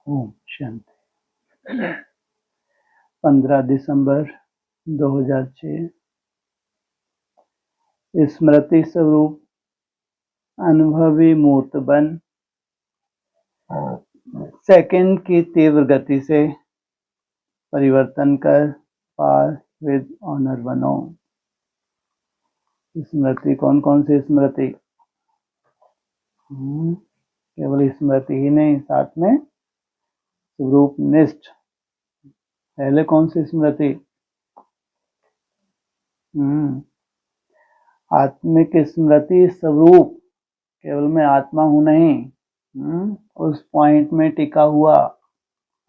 ओम शांति। 15 दिसंबर 2006। स्मृति स्वरूप अनुभवी मूर्त बन सेकंड की तीव्र गति से परिवर्तन कर पास विद ऑनर बनो। स्मृति कौन कौन सी स्मृति? केवल स्मृति ही नहीं, साथ में स्वरूप निष्ठ। पहले कौन सी स्मृति? आत्मिक स्मृति स्वरूप, केवल मैं आत्मा हूं नहीं, उस पॉइंट में टिका हुआ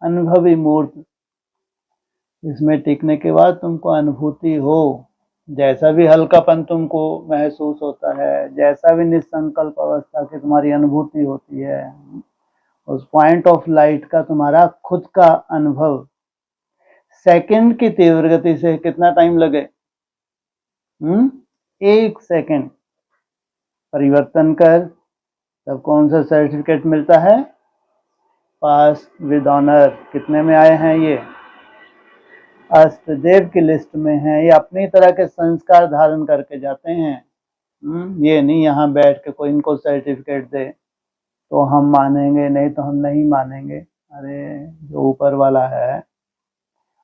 अनुभवी मूर्त। इसमें टिकने के बाद तुमको अनुभूति हो, जैसा भी हल्कापन तुमको महसूस होता है, जैसा भी निसंकल्प अवस्था की तुम्हारी अनुभूति होती है, उस पॉइंट ऑफ लाइट का तुम्हारा खुद का अनुभव सेकंड की तीव्र गति से कितना टाइम लगे? 1 सेकंड परिवर्तन कर, तब कौन सा सर्टिफिकेट मिलता है? पास विद ऑनर। कितने में आए हैं ये? अष्टदेव की लिस्ट में है। ये अपनी तरह के संस्कार धारण करके जाते हैं। ये नहीं यहाँ बैठ के कोई इनको सर्टिफिकेट दे तो हम मानेंगे, नहीं तो हम नहीं मानेंगे। अरे जो ऊपर वाला है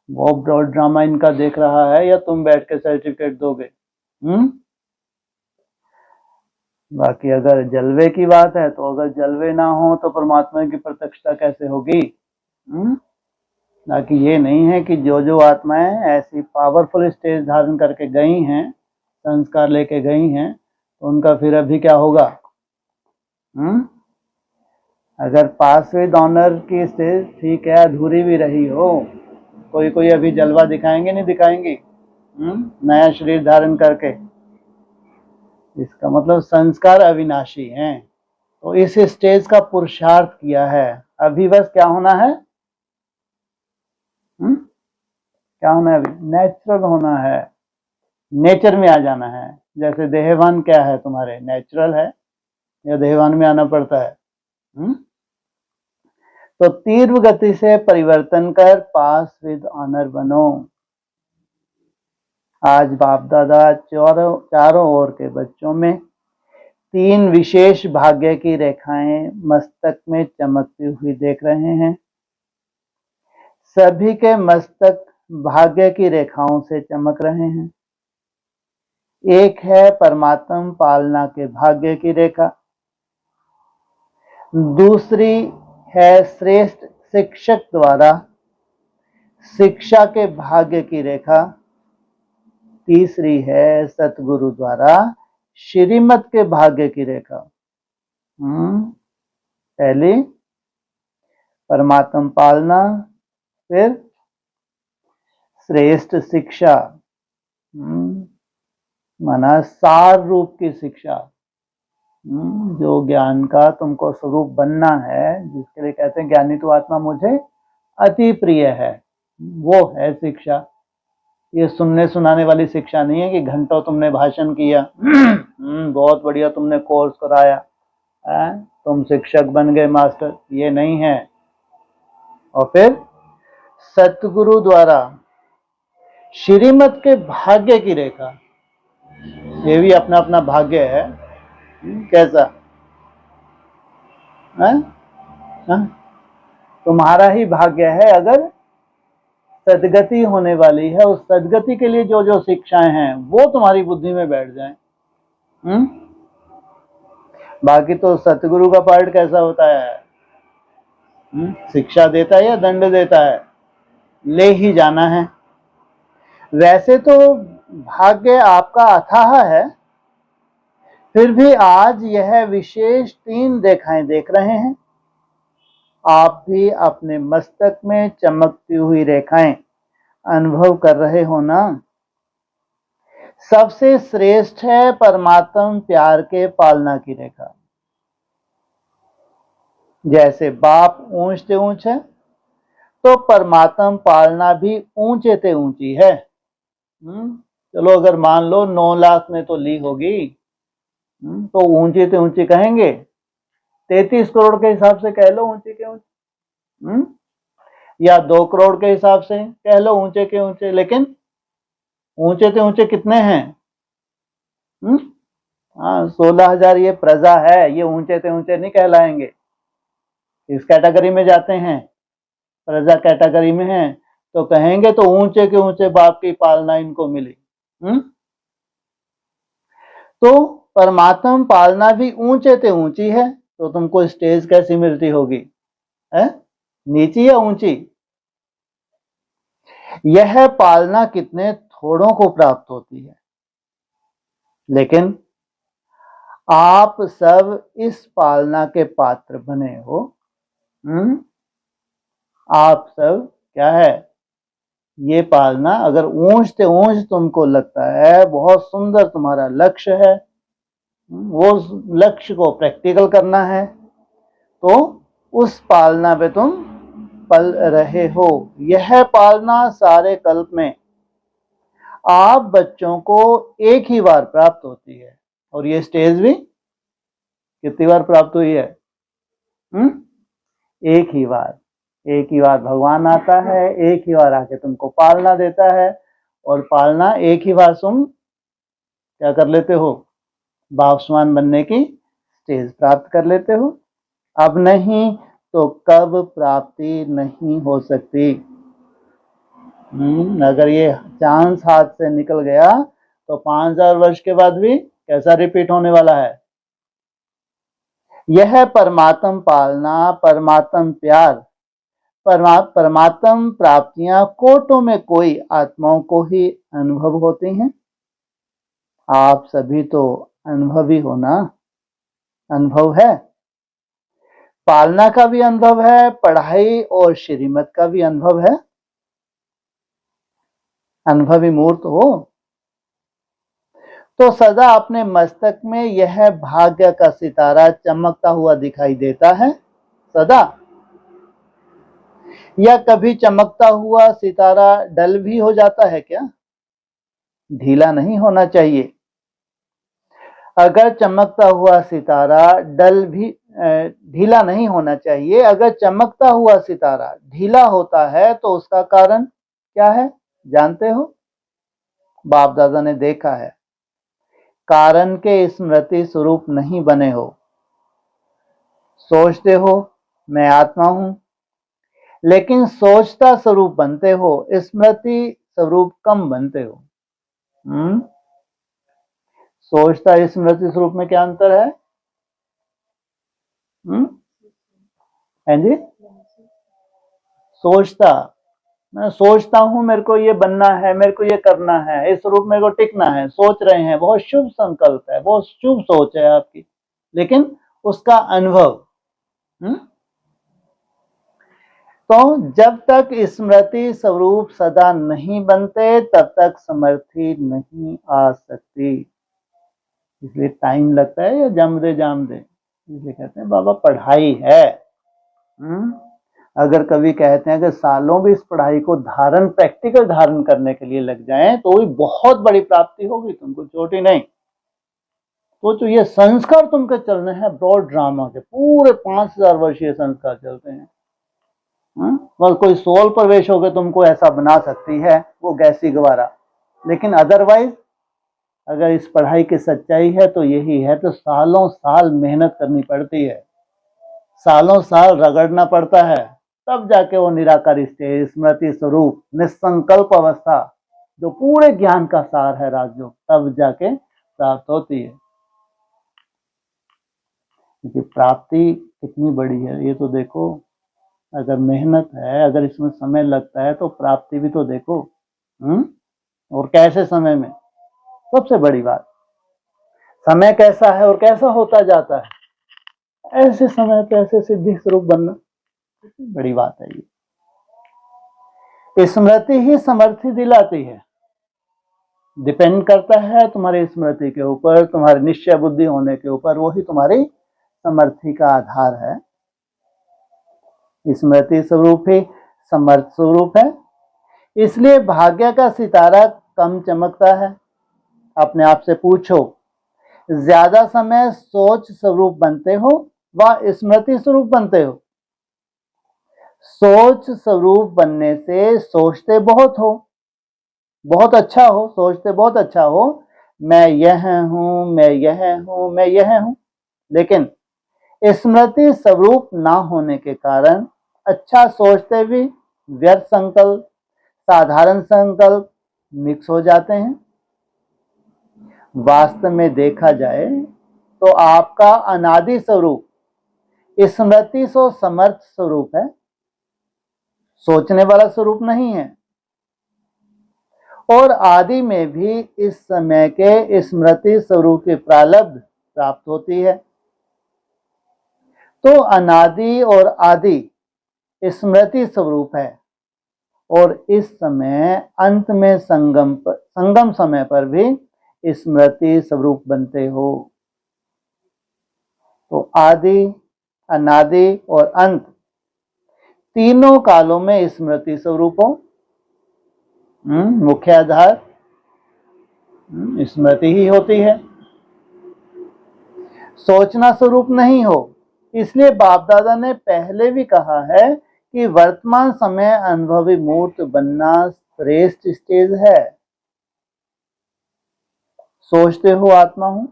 वो ब्रॉड ड्रामा इनका देख रहा है, या तुम बैठ के सर्टिफिकेट दोगे? बाकी अगर जलवे की बात है तो अगर जलवे ना हो तो परमात्मा की प्रत्यक्षता कैसे होगी? बाकी ये नहीं है कि जो आत्माएं ऐसी पावरफुल स्टेज धारण करके गई हैं, संस्कार लेके गई हैं, तो उनका फिर अभी क्या होगा? अगर पास विद ऑनर की स्टेज ठीक है, अधूरी भी रही हो, कोई अभी जलवा दिखाएंगे नहीं दिखाएंगे? नया शरीर धारण करके, इसका मतलब संस्कार अविनाशी हैं। तो इस स्टेज का पुरुषार्थ किया है। अभी बस क्या होना है? क्या होना है? अभी नेचुरल होना है, नेचर में आ जाना है। जैसे देहवान क्या है तुम्हारे? नेचुरल है, या देहवान में आना पड़ता है? तो तीव्र गति से परिवर्तन कर पास विद ऑनर बनो। आज बाप दादा चारों ओर के बच्चों में 3 विशेष भाग्य की रेखाएं मस्तक में चमकती हुई देख रहे हैं। सभी के मस्तक भाग्य की रेखाओं से चमक रहे हैं। एक है परमात्म पालना के भाग्य की रेखा, दूसरी है श्रेष्ठ शिक्षक द्वारा शिक्षा के भाग्य की रेखा, तीसरी है सतगुरु द्वारा श्रीमत के भाग्य की रेखा। पहली परमात्म पालना, फिर श्रेष्ठ शिक्षा, माना सार रूप की शिक्षा, जो ज्ञान का तुमको स्वरूप बनना है, जिसके लिए कहते हैं ज्ञानी तो आत्मा मुझे अति प्रिय है, वो है शिक्षा। ये सुनने सुनाने वाली शिक्षा नहीं है कि घंटों तुमने भाषण किया, बहुत बढ़िया तुमने कोर्स कराया, तुम शिक्षक बन गए मास्टर, ये नहीं है। और फिर सतगुरु द्वारा श्रीमत के भाग्य की रेखा, ये भी अपना अपना भाग्य है। कैसा? तुम्हारा ही भाग्य है अगर सदगति होने वाली है। उस सदगति के लिए जो शिक्षाएं हैं वो तुम्हारी बुद्धि में बैठ जाएं। बाकी तो सतगुरु का पार्ट कैसा होता है? शिक्षा देता है या दंड देता है? ले ही जाना है। वैसे तो भाग्य आपका अथाह है, फिर भी आज यह विशेष 3 रेखाएं देख रहे हैं। आप भी अपने मस्तक में चमकती हुई रेखाएं अनुभव कर रहे हो ना? सबसे श्रेष्ठ है परमात्म प्यार के पालना की रेखा। जैसे बाप ऊंच से ऊंच है, तो परमात्म पालना भी ऊंचे से ऊंची है। चलो अगर मान लो 9 लाख ने तो ली होगी, तो ऊंची से ऊंची कहेंगे? 33 करोड़ के हिसाब से कह लो ऊंची के ऊंची। या 2 करोड़ के हिसाब से कह लो, ऊंचे के ऊंचे, लेकिन ऊंचे से ऊंचे कितने हैं? हाँ, 16,000 ये प्रजा है, ये ऊंचे से ऊंचे नहीं कहलाएंगे। इस कैटेगरी में जाते हैं, प्रजा कैटेगरी में हैं, तो कहेंगे तो ऊंचे के ऊंचे बाप की पालना इनको मिली। तो परमात्मा पालना भी ऊंचे से ऊंची है, तो तुमको स्टेज कैसी मिलती होगी? है नीची या ऊंची? यह पालना कितने थोड़ों को प्राप्त होती है, लेकिन आप सब इस पालना के पात्र बने हो। आप सब क्या है? ये पालना अगर ऊंच से ऊंच तुमको लगता है, बहुत सुंदर तुम्हारा लक्ष्य है, वो लक्ष्य को प्रैक्टिकल करना है, तो उस पालना पे तुम पल रहे हो। यह पालना सारे कल्प में आप बच्चों को एक ही बार प्राप्त होती है, और ये स्टेज भी कितनी बार प्राप्त हुई है? एक ही बार। एक ही बार भगवान आता है, एक ही बार आके तुमको पालना देता है, और पालना एक ही बार तुम क्या कर लेते हो? भावस्वान बनने की स्टेज प्राप्त कर लेते हो। अब नहीं तो कब प्राप्ति नहीं हो सकती। अगर ये चांस हाथ से निकल गया तो 5,000 वर्ष के बाद भी कैसा रिपीट होने वाला है? यह परमात्म पालना, परमात्म प्यार, परमात्म प्राप्तियां कोटों में कोई आत्माओं को ही अनुभव होती हैं। आप सभी तो अनुभवी हो ना? अनुभव है, पालना का भी अनुभव है, पढ़ाई और श्रीमत का भी अनुभव है। अनुभवी मूर्त हो तो सदा अपने मस्तक में यह भाग्य का सितारा चमकता हुआ दिखाई देता है सदा, या कभी चमकता हुआ सितारा डल भी हो जाता है क्या? ढीला नहीं होना चाहिए। अगर चमकता हुआ सितारा ढीला नहीं होना चाहिए। अगर चमकता हुआ सितारा ढीला होता है तो उसका कारण क्या है जानते हो? बाप दादा ने देखा है, कारण के स्मृति स्वरूप नहीं बने हो। सोचते हो मैं आत्मा हूं, लेकिन सोचता स्वरूप बनते हो, स्मृति स्वरूप कम बनते हो। सोचता स्मृति स्वरूप में क्या अंतर है? जी, सोचता, मैं सोचता हूं मेरे को ये बनना है, मेरे को ये करना है, इस रूप में को टिकना है, सोच रहे हैं, बहुत शुभ संकल्प है, बहुत शुभ सोच है आपकी, लेकिन उसका अनुभव तो जब तक स्मृति स्वरूप सदा नहीं बनते तब तक समर्थी नहीं आ सकती। इसलिए टाइम लगता है, या जम दे जाम दे, इसलिए कहते हैं बाबा पढ़ाई है। अगर कभी कहते हैं कि सालों भी इस पढ़ाई को प्रैक्टिकल धारण करने के लिए लग जाएं तो भी बहुत बड़ी प्राप्ति होगी, तुमको चोटी नहीं। तो ये संस्कार तुमके चलने हैं ब्रॉड ड्रामा के, पूरे 5,000 वर्ष ये संस्कार चलते हैं। बस कोई सोल प्रवेश होकर तुमको ऐसा बना सकती है वो गैसी गवारा, लेकिन अदरवाइज अगर इस पढ़ाई की सच्चाई है तो यही है। तो सालों साल मेहनत करनी पड़ती है, सालों साल रगड़ना पड़ता है, तब जाके वो निराकारी स्टेज, स्मृति स्वरूप निसंकल्प अवस्था जो पूरे ज्ञान का सार है राजयोग, तब जाके प्राप्त होती है। क्योंकि प्राप्ति कितनी बड़ी है ये तो देखो। अगर मेहनत है, अगर इसमें समय लगता है तो प्राप्ति भी तो देखो। और कैसे समय में, सबसे बड़ी बात समय कैसा है और कैसा होता जाता है, ऐसे समय पे ऐसे सिद्धि स्वरूप बनना बड़ी बात है। ये स्मृति ही समर्थी दिलाती है, डिपेंड करता है तुम्हारी स्मृति के ऊपर, तुम्हारी निश्चय बुद्धि होने के ऊपर, वही तुम्हारी समर्थी का आधार है। स्मृति स्वरूप ही समर्थ स्वरूप है, इसलिए भाग्य का सितारा कम चमकता है। अपने आप से पूछो, ज्यादा समय सोच स्वरूप बनते हो व स्मृति स्वरूप बनते हो? सोच स्वरूप बनने से सोचते बहुत हो, बहुत अच्छा हो, सोचते बहुत अच्छा हो, मैं यह हूं, मैं यह हूं, मैं यह हूं, लेकिन स्मृति स्वरूप ना होने के कारण अच्छा सोचते भी व्यर्थ संकल्प, साधारण संकल्प मिक्स हो जाते हैं। वास्तव में देखा जाए तो आपका अनादि स्वरूप स्मृति सो समर्थ स्वरूप है, सोचने वाला स्वरूप नहीं है। और आदि में भी इस समय के स्मृति स्वरूप की प्रारब्ध प्राप्त होती है। तो अनादि और आदि स्मृति स्वरूप है, और इस समय अंत में संगम समय पर भी स्मृति स्वरूप बनते हो। तो आदि, अनादि और अंत तीनों कालों में स्मृति स्वरूप हो। मुख्य आधार स्मृति ही होती है, सोचना स्वरूप नहीं हो। इसलिए बाप दादा ने पहले भी कहा है कि वर्तमान समय अनुभवी मूर्त बनना श्रेष्ठ स्टेज है। सोचते हो आत्मा हूं,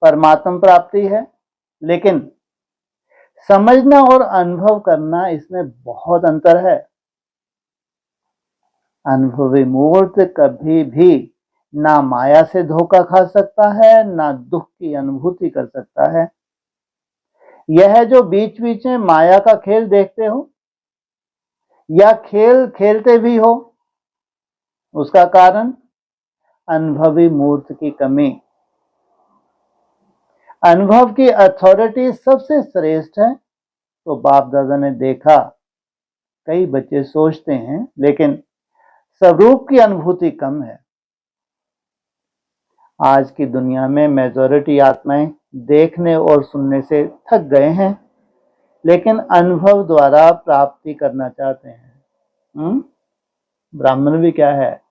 परमात्मा प्राप्ति है, लेकिन समझना और अनुभव करना, इसमें बहुत अंतर है। अनुभवी मूर्त कभी भी ना माया से धोखा खा सकता है, ना दुख की अनुभूति कर सकता है। यह जो बीच बीच में माया का खेल देखते हो या खेल खेलते भी हो, उसका कारण अनुभवी मूर्त की कमी। अनुभव की अथॉरिटी सबसे श्रेष्ठ है। तो बाप दादा ने देखा कई बच्चे सोचते हैं लेकिन स्वरूप की अनुभूति कम है। आज की दुनिया में मेजॉरिटी आत्माएं देखने और सुनने से थक गए हैं, लेकिन अनुभव द्वारा प्राप्ति करना चाहते हैं। ब्राह्मण भी क्या है,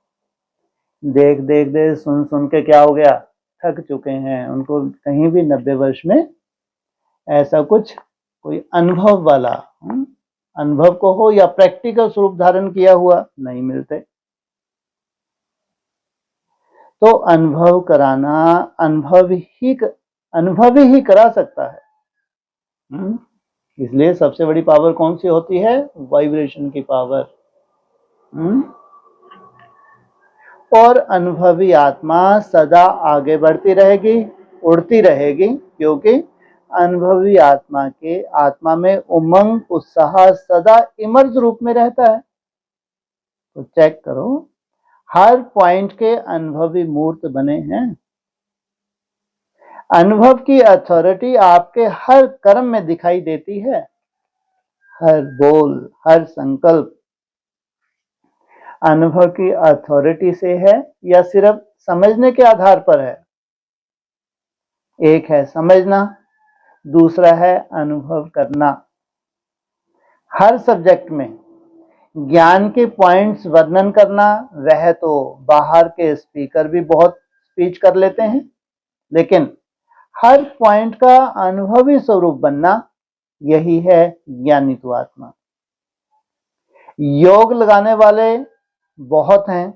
देख देख देख सुन सुन के क्या हो गया, थक चुके हैं। उनको कहीं भी 90 वर्ष में ऐसा कुछ कोई अनुभव वाला अनुभव को हो या प्रैक्टिकल स्वरूप धारण किया हुआ नहीं मिलते। तो अनुभव कराना अनुभव ही करा सकता है। इसलिए सबसे बड़ी पावर कौन सी होती है? वाइब्रेशन की पावर। और अनुभवी आत्मा सदा आगे बढ़ती रहेगी, उड़ती रहेगी, क्योंकि अनुभवी आत्मा में उमंग, उत्साह सदा इमर्ज रूप में रहता है। तो चेक करो, हर पॉइंट के अनुभवी मूर्त बने हैं। अनुभव की अथॉरिटी आपके हर कर्म में दिखाई देती है, हर बोल, हर संकल्प। अनुभव की अथॉरिटी से है या सिर्फ समझने के आधार पर है? एक है समझना, दूसरा है अनुभव करना। हर सब्जेक्ट में ज्ञान के पॉइंट्स वर्णन करना, वह तो बाहर के स्पीकर भी बहुत स्पीच कर लेते हैं, लेकिन हर पॉइंट का अनुभवी स्वरूप बनना, यही है ज्ञानित्व आत्मा। योग लगाने वाले बहुत हैं,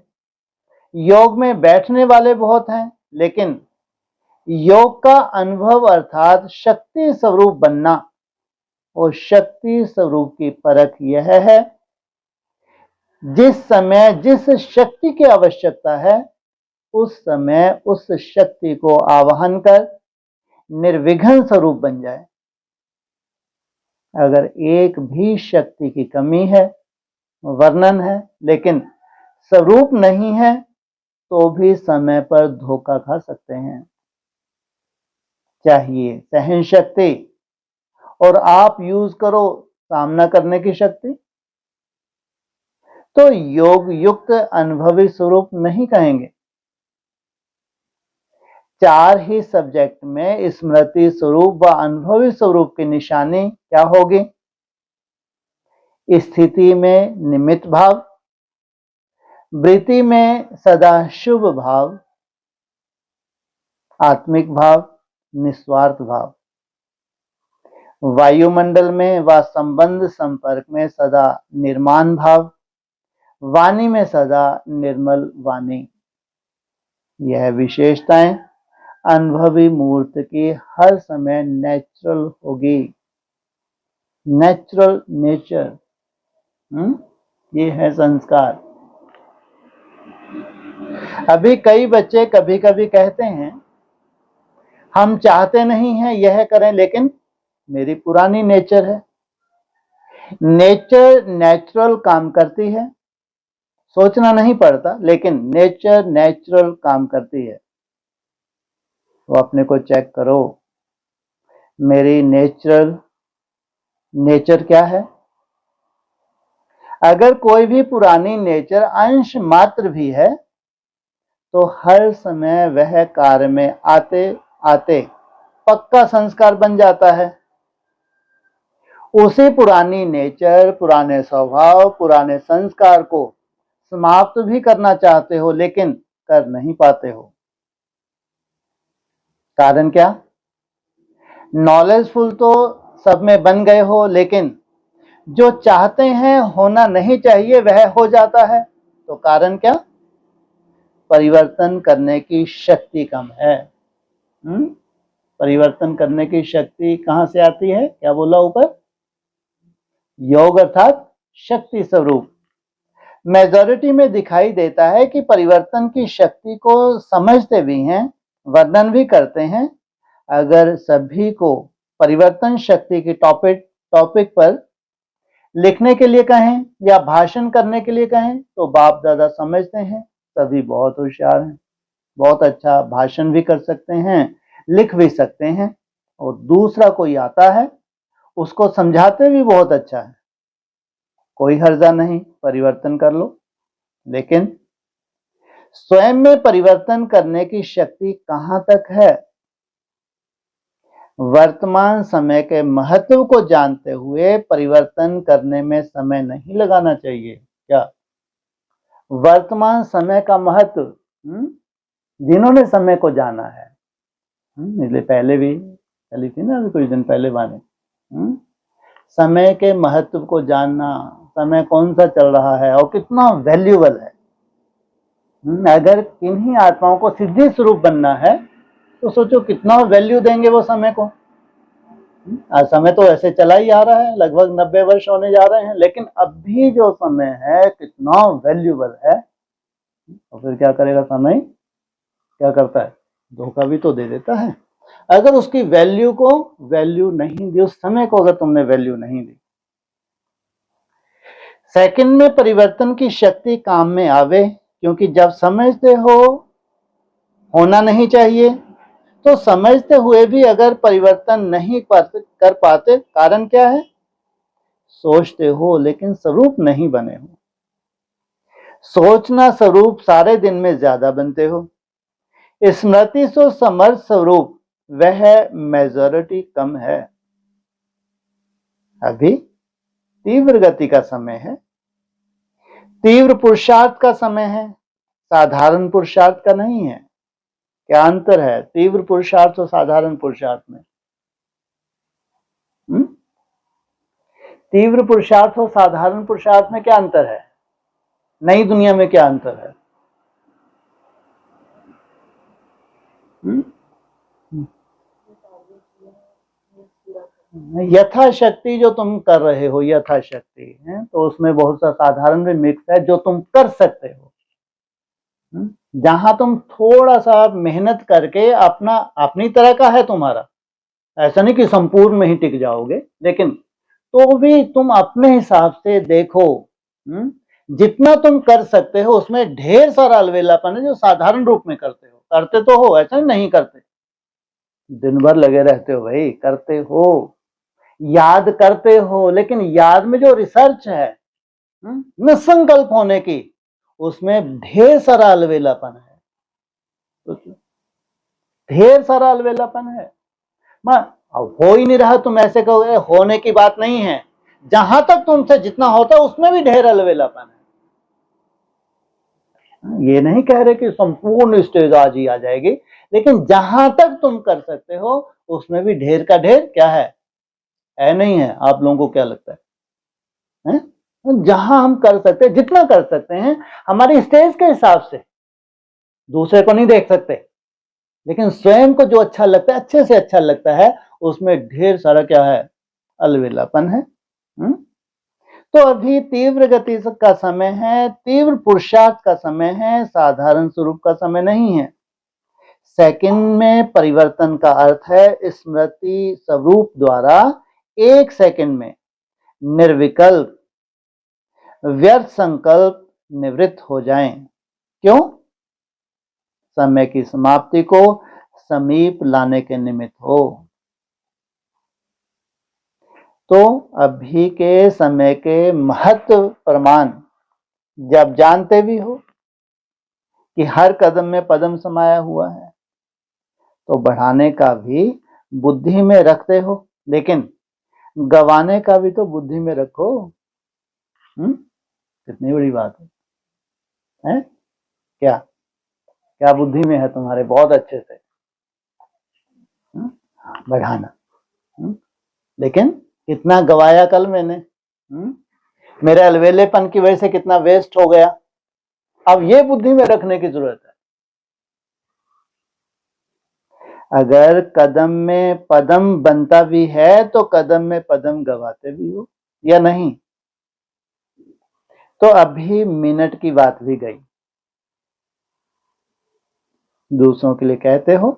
योग में बैठने वाले बहुत हैं, लेकिन योग का अनुभव अर्थात शक्ति स्वरूप बनना, और शक्ति स्वरूप की परख यह है, जिस समय जिस शक्ति की आवश्यकता है उस समय उस शक्ति को आवाहन कर निर्विघ्न स्वरूप बन जाए। अगर एक भी शक्ति की कमी है, वर्णन है, लेकिन स्वरूप नहीं है, तो भी समय पर धोखा खा सकते हैं। चाहिए सहन शक्ति, और आप यूज करो सामना करने की शक्ति। तो योग युक्त अनुभवी स्वरूप नहीं कहेंगे। 4 ही सब्जेक्ट में स्मृति स्वरूप व अनुभवी स्वरूप की निशानी क्या होगी? स्थिति में निमित्त भाव, वृत्ति में सदा शुभ भाव, आत्मिक भाव, निस्वार्थ भाव। वायुमंडल में व संबंध संपर्क में सदा निर्माण भाव, वाणी में सदा निर्मल वाणी। यह विशेषताएं अनुभवी मूर्त की हर समय नेचुरल होगी। नेचुरल नेचर, ये है संस्कार। अभी कई बच्चे कभी कभी कहते हैं हम चाहते नहीं हैं यह करें, लेकिन मेरी पुरानी नेचर है। नेचर नेचुरल काम करती है, सोचना नहीं पड़ता, लेकिन नेचर नेचुरल काम करती है। तो अपने को चेक करो, मेरी नेचर क्या है। अगर कोई भी पुरानी नेचर अंश मात्र भी है तो हर समय वह कार्य में आते आते पक्का संस्कार बन जाता है। उसी पुरानी नेचर, पुराने स्वभाव, पुराने संस्कार को समाप्त भी करना चाहते हो, लेकिन कर नहीं पाते हो। कारण क्या? नॉलेजफुल तो सब में बन गए हो, लेकिन जो चाहते हैं होना नहीं चाहिए वह हो जाता है। तो कारण क्या? परिवर्तन करने की शक्ति कम है। परिवर्तन करने की शक्ति कहां से आती है? क्या बोला ऊपर? योग अर्थात शक्ति स्वरूप। मेजॉरिटी में दिखाई देता है कि परिवर्तन की शक्ति को समझते भी हैं, वर्णन भी करते हैं। अगर सभी को परिवर्तन शक्ति की टॉपिक पर लिखने के लिए कहें या भाषण करने के लिए कहें तो बाप दादा समझते हैं, सभी बहुत होशियार हैं, बहुत अच्छा भाषण भी कर सकते हैं, लिख भी सकते हैं, और दूसरा कोई आता है उसको समझाते भी बहुत अच्छा है। कोई हर्जा नहीं, परिवर्तन कर लो। लेकिन स्वयं में परिवर्तन करने की शक्ति कहां तक है? वर्तमान समय के महत्व को जानते हुए परिवर्तन करने में समय नहीं लगाना चाहिए। क्या? वर्तमान समय का महत्व जिन्होंने समय को जाना है, इसलिए पहले भी चली थी ना, अभी कुछ दिन पहले बाने, समय के महत्व को जानना, समय कौन सा चल रहा है और कितना वैल्यूएबल है। अगर किन्हीं आत्माओं को सिद्धि स्वरूप बनना है तो सोचो कितना वैल्यू देंगे वो समय को। आज समय तो ऐसे चला ही आ रहा है, लगभग 90 वर्ष होने जा रहे हैं, लेकिन अभी जो समय है कितना वैल्यूएबल है। और फिर क्या करेगा समय? क्या करता है? धोखा भी तो दे देता है। अगर उसकी वैल्यू नहीं दी, उस समय को अगर तुमने वैल्यू नहीं दी। सेकंड में परिवर्तन की शक्ति काम में आवे, क्योंकि जब समझते हो होना नहीं चाहिए तो समझते हुए भी अगर परिवर्तन नहीं कर पाते, कारण क्या है? सोचते हो लेकिन स्वरूप नहीं बने हो। सोचना स्वरूप सारे दिन में ज्यादा बनते हो, स्मृति से समर्थ स्वरूप वह मेजॉरिटी कम है। अभी तीव्र गति का समय है, तीव्र पुरुषार्थ का समय है, साधारण पुरुषार्थ का नहीं है। क्या अंतर है तीव्र पुरुषार्थ और साधारण पुरुषार्थ में? तीव्र पुरुषार्थ और साधारण पुरुषार्थ में क्या अंतर है? नई दुनिया में क्या अंतर है? यथाशक्ति जो तुम कर रहे हो, यथाशक्ति है तो उसमें बहुत सा साधारण भी मिक्स है जो तुम कर सकते हो। जहां तुम थोड़ा सा मेहनत करके अपनी तरह का है तुम्हारा, ऐसा नहीं कि संपूर्ण में ही टिक जाओगे, लेकिन तो भी तुम अपने हिसाब से देखो। जितना तुम कर सकते हो उसमें ढेर सारा अलवेलापन है जो साधारण रूप में करते हो। करते तो हो, ऐसा नहीं करते, दिन भर लगे रहते हो भाई, करते हो, याद करते हो, लेकिन याद में जो रिसर्च है निसंकल्प होने की, उसमें ढेर सारा अलवेलापन है, ढेर सारा अलवेलापन है। हो ही नहीं रहा, तुम ऐसे कहोगे होने की बात नहीं है, जहां तक तुमसे जितना होता है उसमें भी ढेर अलवेलापन है। ये नहीं कह रहे कि संपूर्ण स्टेज आज ही आ जाएगी, लेकिन जहां तक तुम कर सकते हो उसमें भी ढेर का ढेर क्या है? है नहीं है? आप लोगों को क्या लगता है? जहां हम कर सकते हैं, जितना कर सकते हैं हमारी स्टेज के हिसाब से, दूसरे को नहीं देख सकते, लेकिन स्वयं को जो अच्छा लगता है, अच्छे से अच्छा लगता है, उसमें ढेर सारा क्या है? अलविलापन है। तो अभी तीव्र गति का समय है, तीव्र पुरुषार्थ का समय है, साधारण स्वरूप का समय नहीं है। सेकंड में परिवर्तन का अर्थ है स्मृति स्वरूप द्वारा एक सेकंड में निर्विकल्प व्यर्थ संकल्प निवृत्त हो जाएं। क्यों? समय की समाप्ति को समीप लाने के निमित्त हो। तो अभी के समय के महत्व प्रमाण जब जानते भी हो कि हर कदम में पदम समाया हुआ है, तो बढ़ाने का भी बुद्धि में रखते हो, लेकिन गवाने का भी तो बुद्धि में रखो। कितनी बड़ी बात है? क्या क्या बुद्धि में है तुम्हारे? बहुत अच्छे से बढ़ाना। लेकिन कितना गवाया कल मैंने, मेरे अलवेलेपन की वजह से कितना वेस्ट हो गया। अब ये बुद्धि में रखने की जरूरत है। अगर कदम में पदम बनता भी है तो कदम में पदम गवाते भी हो या नहीं? तो अभी मिनट की बात भी गई। दूसरों के लिए कहते हो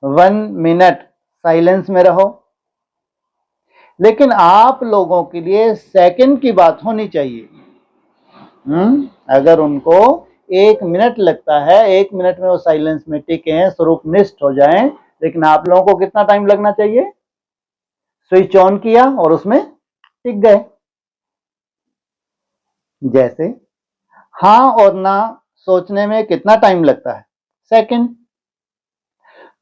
1 मिनट साइलेंस में रहो, लेकिन आप लोगों के लिए सेकंड की बात होनी चाहिए। अगर उनको 1 मिनट लगता है, 1 मिनट में वो साइलेंस में टिके, स्वरूप निष्ठ हो जाएं, लेकिन आप लोगों को कितना टाइम लगना चाहिए? स्विच ऑन किया और उसमें टिक गए। जैसे हाँ और ना सोचने में कितना टाइम लगता है? सेकंड।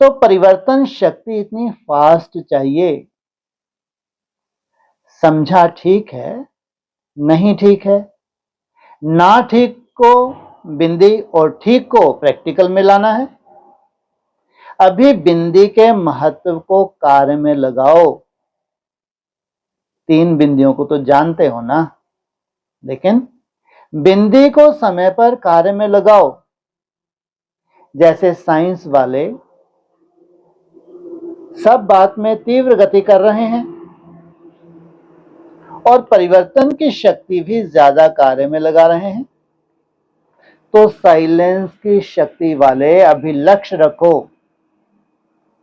तो परिवर्तन शक्ति इतनी फास्ट चाहिए। समझा ठीक है, नहीं ठीक है, ना ठीक को बिंदी और ठीक को प्रैक्टिकल में लाना है। अभी बिंदी के महत्व को कार्य में लगाओ। 3 बिंदियों को तो जानते हो ना, लेकिन बिंदी को समय पर कार्य में लगाओ। जैसे साइंस वाले सब बात में तीव्र गति कर रहे हैं और परिवर्तन की शक्ति भी ज्यादा कार्य में लगा रहे हैं, तो साइलेंस की शक्ति वाले अभी लक्ष्य रखो।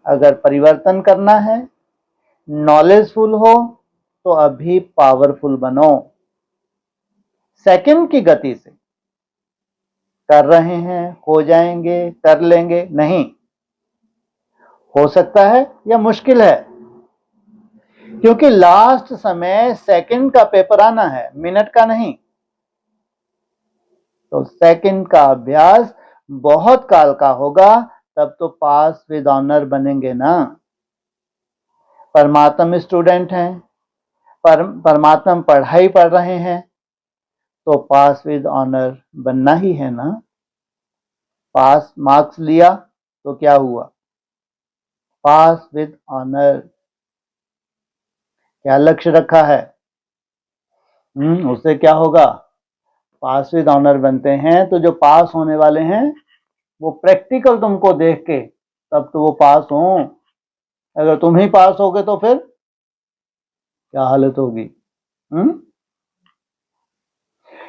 अगर परिवर्तन करना है, नॉलेजफुल हो, तो अभी पावरफुल बनो। सेकंड की गति से कर रहे हैं, हो जाएंगे, कर लेंगे, नहीं हो सकता है या मुश्किल है, क्योंकि लास्ट समय सेकंड का पेपर आना है, मिनट का नहीं। तो सेकंड का अभ्यास बहुत काल का होगा, तब तो पास विद ऑनर बनेंगे ना। परमात्म स्टूडेंट हैं, परमात्म पढ़ाई पढ़ रहे हैं, तो पास विद ऑनर बनना ही है ना। पास मार्क्स लिया तो क्या हुआ? पास विद ऑनर। क्या लक्ष्य रखा है? उससे क्या होगा? पास विद ऑनर बनते हैं, तो जो पास होने वाले हैं वो प्रैक्टिकल तुमको देख के तब तो वो पास हो। अगर तुम ही पास हो गए तो फिर क्या हालत होगी?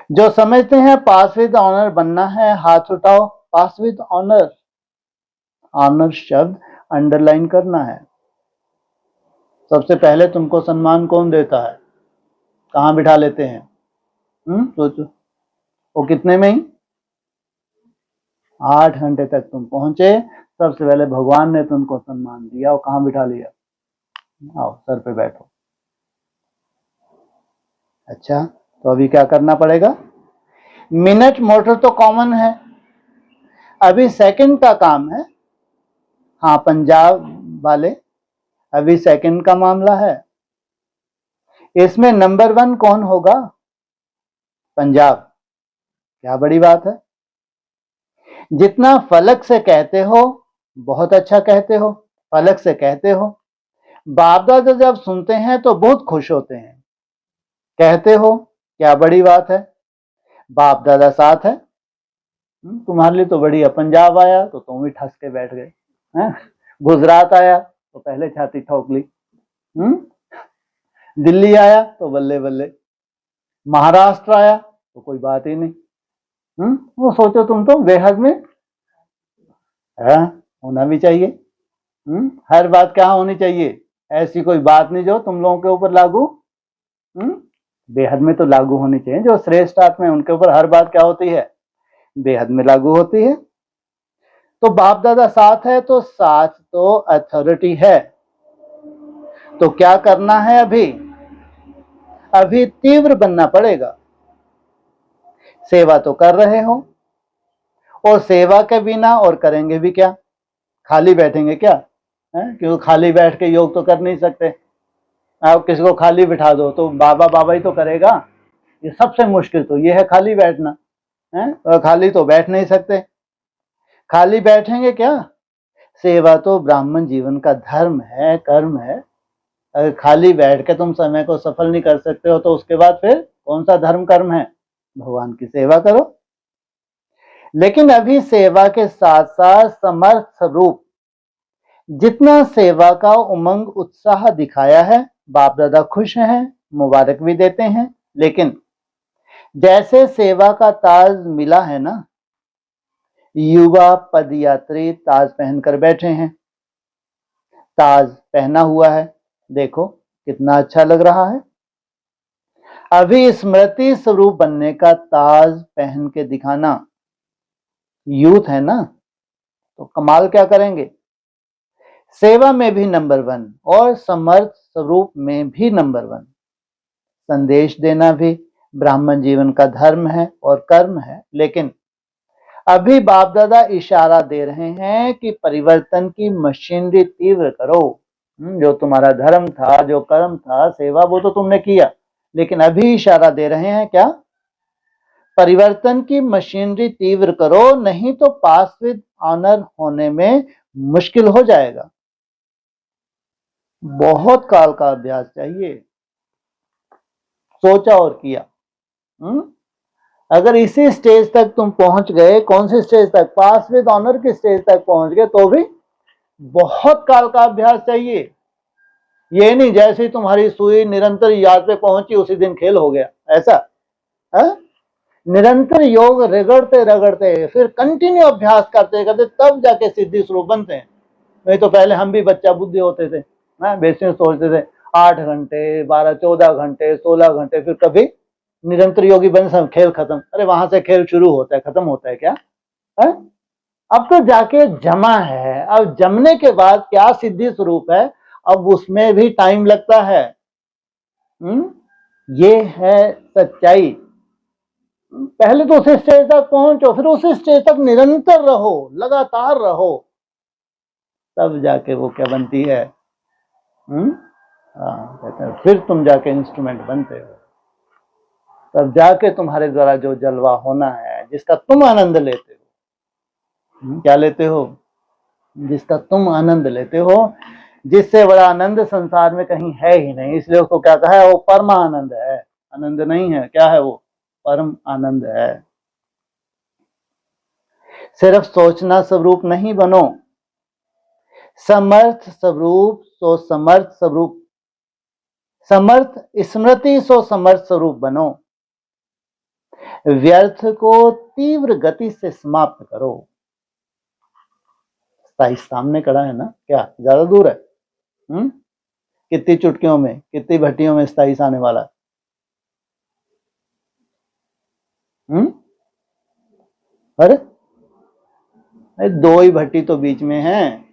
जो समझते हैं पास विद ऑनर बनना है, हाथ उठाओ। पास विद ऑनर, ऑनर शब्द अंडरलाइन करना है। सबसे पहले तुमको सम्मान कौन देता है? कहां बिठा लेते हैं? सोचो। वो कितने में ही 8 घंटे तक तुम पहुंचे, सबसे पहले भगवान ने तुमको सम्मान दिया और कहां बिठा लिया? आओ सर पे बैठो। अच्छा, तो अभी क्या करना पड़ेगा? मिनट मोटर तो कॉमन है, अभी सेकंड का काम है। हाँ, पंजाब वाले, अभी सेकंड का मामला है। इसमें नंबर 1 कौन होगा? पंजाब। क्या बड़ी बात है। जितना फलक से कहते हो बहुत अच्छा कहते हो, फलक से कहते हो, बाप दादा जब सुनते हैं तो बहुत खुश होते हैं, कहते हो क्या बड़ी बात है, बाप दादा साथ है। तुम्हारे लिए तो बढ़िया, पंजाब आया तो तुम भी ठस के बैठ गए हैं? गुजरात आया तो पहले छाती ठोक ली, दिल्ली आया तो बल्ले बल्ले, महाराष्ट्र आया तो कोई बात ही नहीं। वो सोचो तुम तो बेहद में है, होना भी चाहिए। हर बात क्या होनी चाहिए, ऐसी कोई बात नहीं जो तुम लोगों के ऊपर लागू, बेहद में तो लागू होनी चाहिए। जो श्रेष्ठ आत्मा है उनके ऊपर हर बात क्या होती है, बेहद में लागू होती है। तो बाप दादा साथ है तो साथ तो अथॉरिटी है। तो क्या करना है, अभी तीव्र बनना पड़ेगा। सेवा तो कर रहे हो, और सेवा के बिना और करेंगे भी क्या, खाली बैठेंगे क्या है? क्योंकि खाली बैठ के योग तो कर नहीं सकते। आप किसी को खाली बिठा दो तो बाबा बाबा ही तो करेगा। ये सबसे मुश्किल तो ये है, खाली बैठना है। और खाली तो बैठ नहीं सकते, खाली बैठेंगे क्या। सेवा तो ब्राह्मण जीवन का धर्म है, कर्म है। अगर खाली बैठ के तुम समय को सफल नहीं कर सकते हो तो उसके बाद फिर कौन सा धर्म कर्म है, भगवान की सेवा करो। लेकिन अभी सेवा के साथ साथ समर्थ स्वरूप जितना सेवा का उमंग उत्साह दिखाया है, बाप दादा खुश हैं, मुबारक भी देते हैं। लेकिन जैसे सेवा का ताज मिला है ना, युवा पदयात्री ताज पहनकर बैठे हैं, ताज पहना हुआ है, देखो कितना अच्छा लग रहा है। अभी स्मृति स्वरूप बनने का ताज पहन के दिखाना, यूथ है ना, तो कमाल क्या करेंगे, सेवा में भी नंबर 1 और समर्थ स्वरूप में भी नंबर 1। संदेश देना भी ब्राह्मण जीवन का धर्म है और कर्म है। लेकिन अभी बाप दादा इशारा दे रहे हैं कि परिवर्तन की मशीनरी तीव्र करो। जो तुम्हारा धर्म था, जो कर्म था, सेवा, वो तो तुमने किया, लेकिन अभी इशारा दे रहे हैं क्या, परिवर्तन की मशीनरी तीव्र करो, नहीं तो पास विद ऑनर होने में मुश्किल हो जाएगा। बहुत काल का अभ्यास चाहिए, सोचा और किया। अगर इसी स्टेज तक तुम पहुंच गए, कौन सी स्टेज तक, पास विद ऑनर की स्टेज तक पहुंच गए, तो भी बहुत काल का अभ्यास चाहिए। ये नहीं जैसे ही तुम्हारी सुई निरंतर याद पे पहुंची उसी दिन खेल हो गया, ऐसा है? निरंतर योग रगड़ते रगड़ते फिर कंटिन्यू अभ्यास करते करते तब जाके सिद्धि स्वरूप बनते हैं। नहीं तो पहले हम भी बच्चा बुद्धि होते थे, बेसिक सोचते थे 8 घंटे 12 14 घंटे 16 घंटे, फिर कभी निरंतर योगी बन, सब खेल खत्म। अरे वहां से खेल शुरू होता है, खत्म होता है क्या है? अब तो जाके जमा है, अब जमने के बाद क्या सिद्धि स्वरूप है, अब उसमें भी टाइम लगता है। ये है सच्चाई। पहले तो उस स्टेज तक पहुंचो, फिर उस स्टेज तक निरंतर रहो, लगातार रहो, तब जाके वो क्या बनती है, कहते हैं फिर तुम जाके इंस्ट्रूमेंट बनते हो। तब जाके तुम्हारे द्वारा जो जलवा होना है, जिसका तुम आनंद लेते हो, क्या लेते हो, जिसका तुम आनंद लेते हो, जिससे बड़ा आनंद संसार में कहीं है ही नहीं, इसलिए उसको क्या कहा है, वो परम आनंद है। आनंद नहीं है, क्या है वो, परम आनंद है। सिर्फ सोचना स्वरूप नहीं बनो, समर्थ स्वरूप सो समर्थ स्वरूप, समर्थ स्मृति सो समर्थ स्वरूप बनो। व्यर्थ को तीव्र गति से समाप्त करो। साइज सामने खड़ा है ना, क्या ज्यादा दूर है? कितनी चुटकियों में, कितनी भट्टियों में स्थाइस आने वाला है? अरे 2 ही भट्टी तो बीच में है?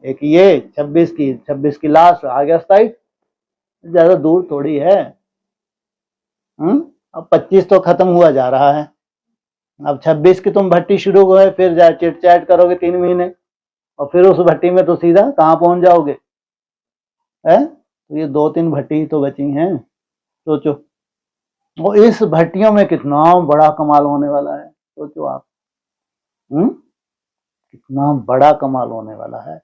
एक ये 26 की लास्ट आ गया स्थाइस, ज्यादा दूर थोड़ी है। अब 25 तो खत्म हुआ जा रहा है, अब 26 की तुम भट्टी शुरू हुए, फिर जाए चिट चैट करोगे 3 महीने, और फिर उस भट्टी में तो सीधा कहाँ पहुंच जाओगे, है? तो ये 2-3 भट्टी तो बची हैं, सोचो। वो इस भट्टियों में कितना बड़ा कमाल होने वाला है, सोचो आप। कितना बड़ा कमाल होने वाला है।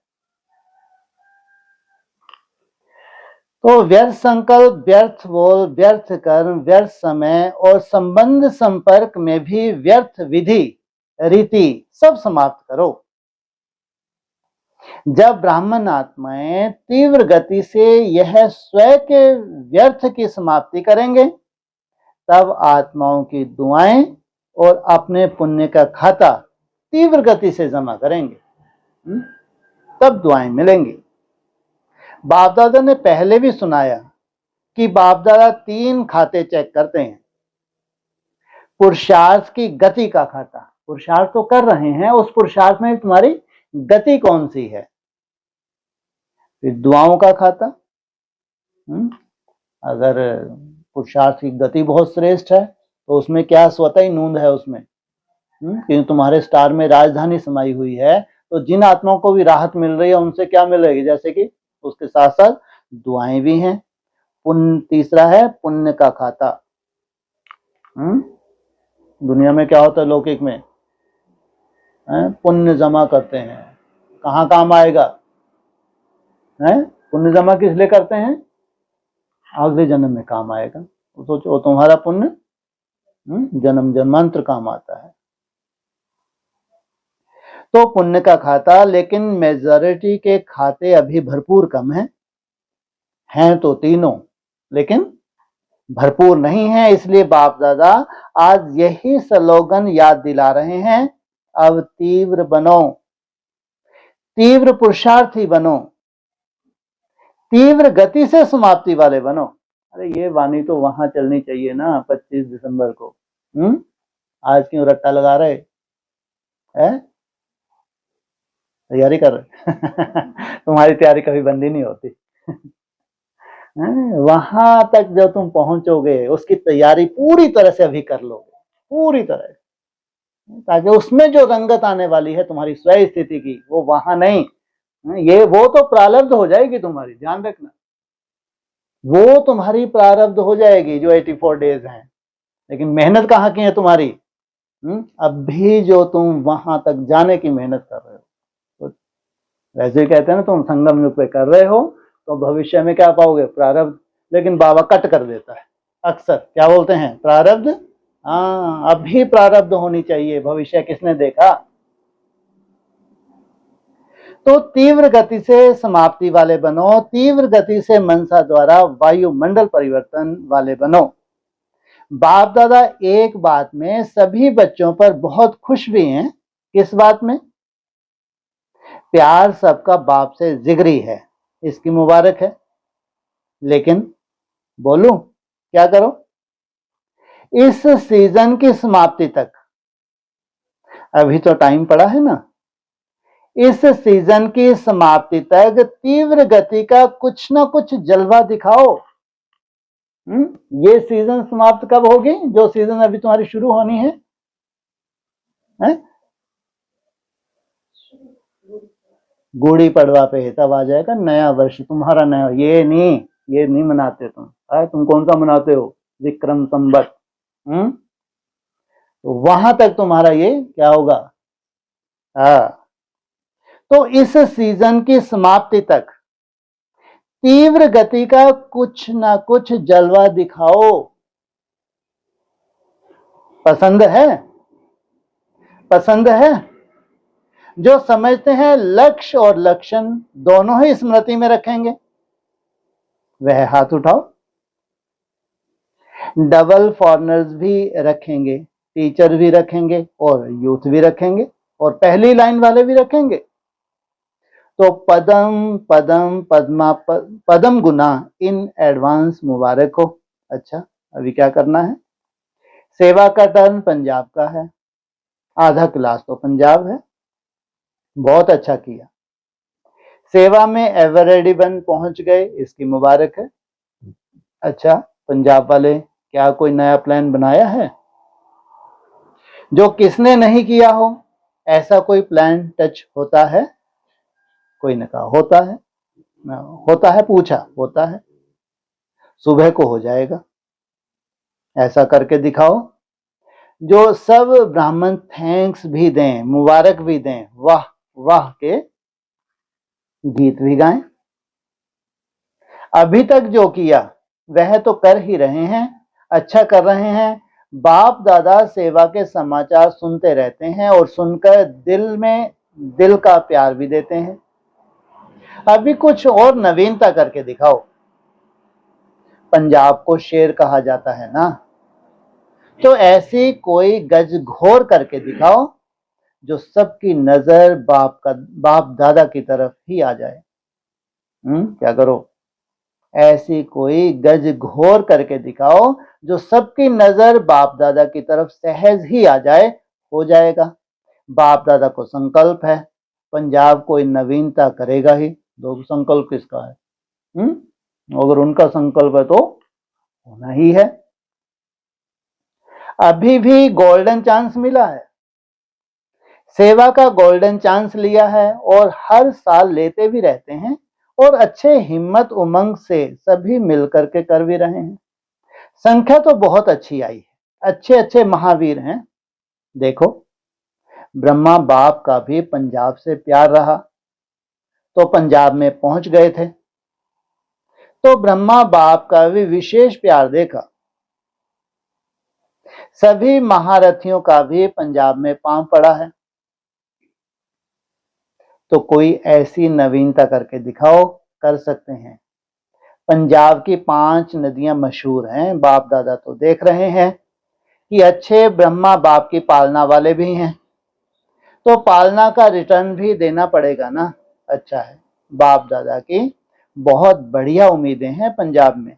तो व्यर्थ संकल्प, व्यर्थ बोल, व्यर्थ कर्म, व्यर्थ समय और संबंध संपर्क में भी व्यर्थ विधि रीति सब समाप्त करो। जब ब्राह्मण आत्माएं तीव्र गति से यह स्वयं के व्यर्थ की समाप्ति करेंगे, तब आत्माओं की दुआएं और अपने पुण्य का खाता तीव्र गति से जमा करेंगे, तब दुआएं मिलेंगी। बाप दादा ने पहले भी सुनाया कि बाप दादा 3 खाते चेक करते हैं। पुरुषार्थ की गति का खाता, पुरुषार्थ तो कर रहे हैं, उस पुरुषार्थ में तुम्हारी गति कौन सी है। फिर दुआओं का खाता, अगर पुरुषार्थ की गति बहुत श्रेष्ठ है तो उसमें क्या स्वतः ही नूंद है उसमें, क्योंकि तुम्हारे स्टार में राजधानी समाई हुई है, तो जिन आत्माओं को भी राहत मिल रही है उनसे क्या मिल रही है, जैसे कि उसके साथ साथ दुआएं भी हैं। पुण्य, तीसरा है पुण्य का खाता। दुनिया में क्या होता है, लौकिक में पुण्य जमा करते हैं, कहाँ काम आएगा, पुण्य जमा किस लिए करते हैं, अगले जन्म में काम आएगा। तो सोचो तुम्हारा पुण्य जन्म जन्मांतर काम आता है। तो पुण्य का खाता, लेकिन मेजॉरिटी के खाते अभी भरपूर कम हैं तो तीनों, लेकिन भरपूर नहीं है। इसलिए बाप दादा आज यही स्लोगन याद दिला रहे हैं, अब तीव्र बनो, तीव्र पुरुषार्थी बनो, तीव्र गति से समाप्ति वाले बनो। अरे ये वाणी तो वहां चलनी चाहिए ना 25 दिसंबर को। आज क्यों रट्टा लगा रहे हैं, तैयारी कर रहे तुम्हारी तैयारी कभी बंदी नहीं होती वहां तक जब तुम पहुंचोगे उसकी तैयारी पूरी तरह से अभी कर लोगे, पूरी तरह, ताकि उसमें जो रंगत आने वाली है तुम्हारी स्वयं स्थिति की, वो वहां नहीं, ये वो तो प्रारब्ध हो जाएगी तुम्हारी, ध्यान रखना, वो तुम्हारी प्रारब्ध हो जाएगी जो 84 डेज हैं, लेकिन मेहनत कहाँ की है तुम्हारी, अभी जो तुम वहां तक जाने की मेहनत कर रहे हो। तो वैसे ही कहते हैं ना, तुम संगम युग पे कर रहे हो तो भविष्य में क्या पाओगे, प्रारब्ध। लेकिन बाबा कट कर देता है अक्सर, क्या बोलते हैं, प्रारब्ध, हाँ अभी प्रारब्ध होनी चाहिए, भविष्य किसने देखा। तो तीव्र गति से समाप्ति वाले बनो, तीव्र गति से मनसा द्वारा वायुमंडल परिवर्तन वाले बनो। बाप दादा एक बात में सभी बच्चों पर बहुत खुश भी हैं, किस बात में, प्यार सबका बाप से जिगरी है, इसकी मुबारक है। लेकिन बोलूं क्या करो, इस सीजन की समाप्ति तक अभी तो टाइम पड़ा है ना, इस सीजन की समाप्ति तक तीव्र गति का कुछ ना कुछ जलवा दिखाओ। ये सीजन समाप्त कब होगी, जो सीजन अभी तुम्हारी शुरू होनी है? गुड़ी पड़वा पे तब आ जाएगा नया वर्ष तुम्हारा नया, ये नहीं मनाते तुम कौन सा मनाते हो, विक्रम संवत। तो वहां तक तुम्हारा ये क्या होगा। तो इस सीजन की समाप्ति तक तीव्र गति का कुछ ना कुछ जलवा दिखाओ। पसंद है, पसंद है। जो समझते हैं लक्ष्य और लक्षण दोनों ही स्मृति में रखेंगे वह हाथ उठाओ। डबल फॉरनर्स भी रखेंगे, टीचर भी रखेंगे और यूथ भी रखेंगे और पहली लाइन वाले भी रखेंगे। तो पदम पदम पद्मा पदम गुना इन एडवांस मुबारक हो। अच्छा अभी क्या करना है, सेवा का टर्न पंजाब का है, आधा क्लास तो पंजाब है, बहुत अच्छा किया। सेवा में एवरेडी बन पहुंच गए, इसकी मुबारक है। अच्छा पंजाब वाले क्या कोई नया प्लान बनाया है जो किसने नहीं किया हो, ऐसा कोई प्लान टच होता है? कोई ने कहा होता है, होता है, पूछा होता है, सुबह को हो जाएगा, ऐसा करके दिखाओ। जो सब ब्राह्मण थैंक्स भी दें, मुबारक भी दें, वाह वाह के गीत भी गाएं। अभी तक जो किया वह तो कर ही रहे हैं, अच्छा कर रहे हैं। बाप दादा सेवा के समाचार सुनते रहते हैं और सुनकर दिल में दिल का प्यार भी देते हैं। अभी कुछ और नवीनता करके दिखाओ। पंजाब को शेर कहा जाता है ना, तो ऐसी कोई गज घोर करके दिखाओ जो सबकी नजर बाप दादा की तरफ ही आ जाए। क्या करो? ऐसी कोई गज घोर करके दिखाओ जो सबकी नजर बाप दादा की तरफ सहज ही आ जाए। हो जाएगा। बाप दादा को संकल्प है पंजाब कोई नवीनता करेगा ही। दो संकल्प किसका है? अगर उनका संकल्प है तो होना ही है। अभी भी गोल्डन चांस मिला है, सेवा का गोल्डन चांस लिया है और हर साल लेते भी रहते हैं और अच्छे हिम्मत उमंग से सभी मिलकर के कर भी रहे हैं। संख्या तो बहुत अच्छी आई है, अच्छे अच्छे महावीर हैं। देखो, ब्रह्मा बाप का भी पंजाब से प्यार रहा तो पंजाब में पहुंच गए थे, तो ब्रह्मा बाप का भी विशेष प्यार देखा। सभी महारथियों का भी पंजाब में पांव पड़ा है, तो कोई ऐसी नवीनता करके दिखाओ। कर सकते हैं। पंजाब की 5 नदियां मशहूर हैं। बाप दादा तो देख रहे हैं कि अच्छे ब्रह्मा बाप की पालना वाले भी हैं, तो पालना का रिटर्न भी देना पड़ेगा ना। अच्छा है, बाप दादा की बहुत बढ़िया उम्मीदें हैं पंजाब में,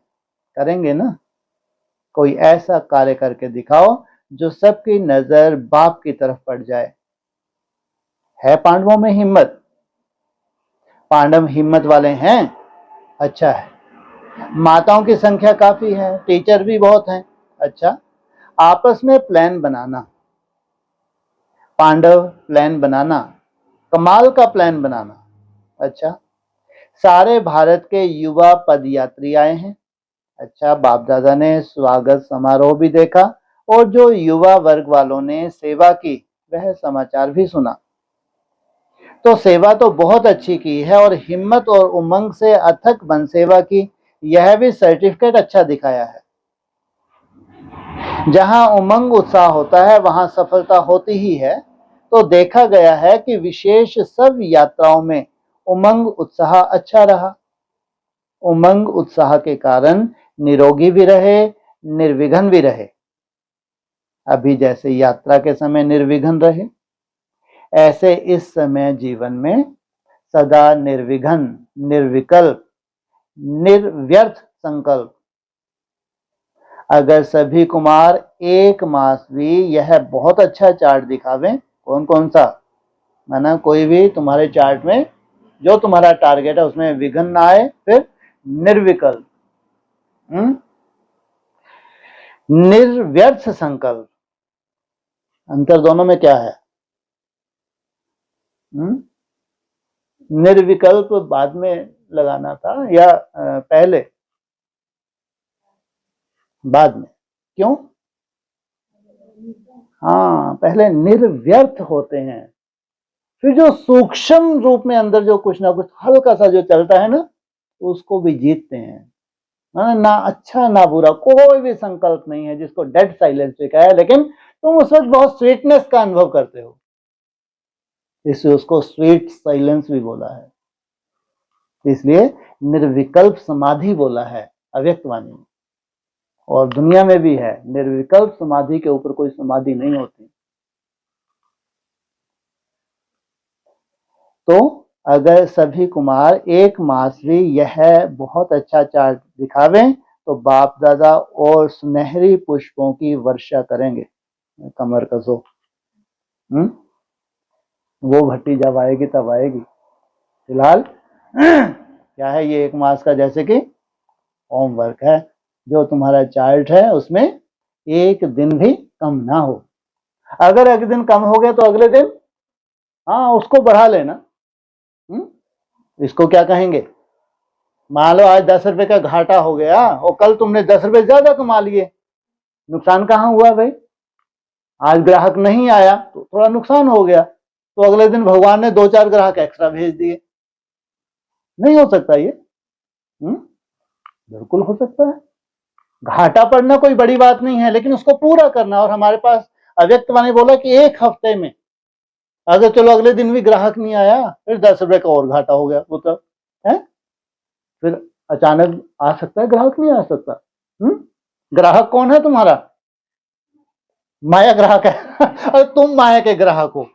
करेंगे ना। कोई ऐसा कार्य करके दिखाओ जो सबकी नजर बाप की तरफ पड़ जाए। है पांडवों में हिम्मत? पांडव हिम्मत वाले हैं। अच्छा है। माताओं की संख्या काफी है, टीचर भी बहुत हैं। अच्छा, आपस में प्लान बनाना, पांडव प्लान बनाना, कमाल का प्लान बनाना। अच्छा, सारे भारत के युवा पदयात्री आए हैं। अच्छा, बाप दादा ने स्वागत समारोह भी देखा और जो युवा वर्ग वालों ने सेवा की वह समाचार भी सुना। तो सेवा तो बहुत अच्छी की है और हिम्मत और उमंग से अथक बन सेवा की, यह भी सर्टिफिकेट अच्छा दिखाया है। जहां उमंग उत्साह होता है वहां सफलता होती ही है। तो देखा गया है कि विशेष सब यात्राओं में उमंग उत्साह अच्छा रहा। उमंग उत्साह के कारण निरोगी भी रहे, निर्विघ्न भी रहे। अभी जैसे यात्रा के समय निर्विघ्न रहे, ऐसे इस समय जीवन में सदा निर्विघ्न, निर्विकल्प, निर्व्यर्थ संकल्प। अगर सभी कुमार एक मास भी यह बहुत अच्छा चार्ट दिखावें, कौन कौन सा, माना कोई भी तुम्हारे चार्ट में जो तुम्हारा टारगेट है उसमें विघ्न ना आए, फिर निर्विकल्प, निर्व्यर्थ संकल्प। अंतर दोनों में क्या है? निर्विकल्प बाद में लगाना था या पहले? बाद में। क्यों? हाँ, पहले निर्व्यर्थ होते हैं, फिर जो सूक्ष्म रूप में अंदर जो कुछ ना कुछ हल्का सा जो चलता है ना, उसको भी जीतते हैं। ना अच्छा ना बुरा, कोई भी संकल्प नहीं है जिसको डेड साइलेंस भी कहा है, लेकिन तुम उस वक्त बहुत स्वीटनेस का अनुभव करते हो, इसलिए उसको स्वीट साइलेंस भी बोला है। इसलिए निर्विकल्प समाधि बोला है अव्यक्त वाणी में, और दुनिया में भी है। निर्विकल्प समाधि के ऊपर कोई समाधि नहीं होती। तो अगर सभी कुमार एक मास भी यह बहुत अच्छा चार्ट दिखावें तो बाप दादा और सुनहरी पुष्पों की वर्षा करेंगे। कमर कसो, वो भट्टी जब आएगी तब आएगी। फिलहाल क्या है, ये एक मास का जैसे कि होमवर्क है। जो तुम्हारा चार्ट है उसमें एक दिन भी कम ना हो। अगर एक दिन कम हो गया तो अगले दिन हाँ उसको बढ़ा लेना। इसको क्या कहेंगे? मान लो आज 10 रुपए का घाटा हो गया और कल तुमने 10 रुपए ज्यादा कमा लिए, नुकसान कहाँ हुआ भाई? आज ग्राहक नहीं आया तो थोड़ा नुकसान हो गया, तो अगले दिन भगवान ने 2-4 ग्राहक एक्स्ट्रा भेज दिए। नहीं हो सकता ये। बिल्कुल हो सकता है। घाटा पड़ना कोई बड़ी बात नहीं है, लेकिन उसको पूरा करना। और हमारे पास अव्यक्त वाणी बोला कि 1 हफ्ते में, अगर चलो अगले दिन भी ग्राहक नहीं आया, फिर 10 रुपए का और घाटा हो गया, वो तो है। फिर अचानक आ सकता है, ग्राहक नहीं आ सकता। ग्राहक कौन है तुम्हारा? माया ग्राहक है। और तुम माया के ग्राहक हो।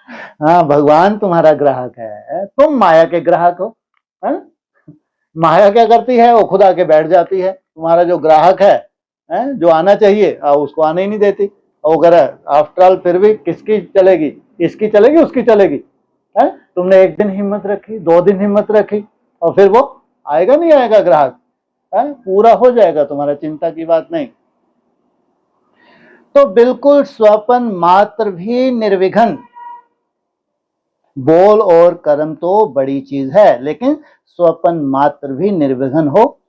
हाँ, भगवान तुम्हारा ग्राहक है, तुम माया के ग्राहक हो। है? माया क्या करती है? वो खुद आके बैठ जाती है। तुम्हारा जो ग्राहक है, जो आना चाहिए उसको आने ही नहीं देती। और अगर आफ्टर ऑल फिर भी किसकी चलेगी? इसकी चलेगी, उसकी चलेगी। है? तुमने 1 दिन हिम्मत रखी, 2 दिन हिम्मत रखी, और फिर वो आएगा नहीं आएगा ग्राहक? है? पूरा हो जाएगा तुम्हारा, चिंता की बात नहीं। तो बिल्कुल स्वपन मात्र भी निर्विघ्न। बोल और कर्म तो बड़ी चीज है, लेकिन स्वपन मात्र भी निर्विघ्न हो।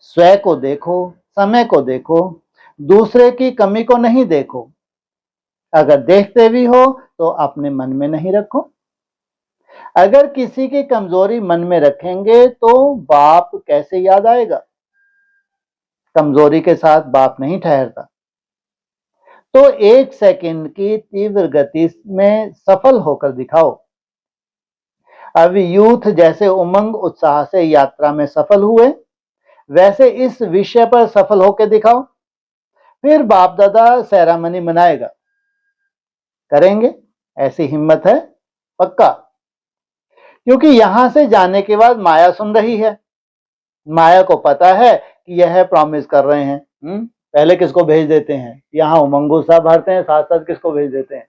स्वयं को देखो, समय को देखो, दूसरे की कमी को नहीं देखो। अगर देखते भी हो तो अपने मन में नहीं रखो। अगर किसी की कमजोरी मन में रखेंगे तो बाप कैसे याद आएगा? कमजोरी के साथ बाप नहीं ठहरता। तो 1 सेकंड की तीव्र गति में सफल होकर दिखाओ। अभी यूथ जैसे उमंग उत्साह से यात्रा में सफल हुए, वैसे इस विषय पर सफल होकर दिखाओ। फिर बाप दादा सेरेमनी मनाएगा। करेंगे? ऐसी हिम्मत है? पक्का? क्योंकि यहां से जाने के बाद माया सुन रही है। माया को पता है कि यह प्रॉमिस कर रहे हैं। पहले किसको भेज देते हैं? यहाँ उमंग उत्साह भरते हैं, साथ साथ किसको भेज देते हैं?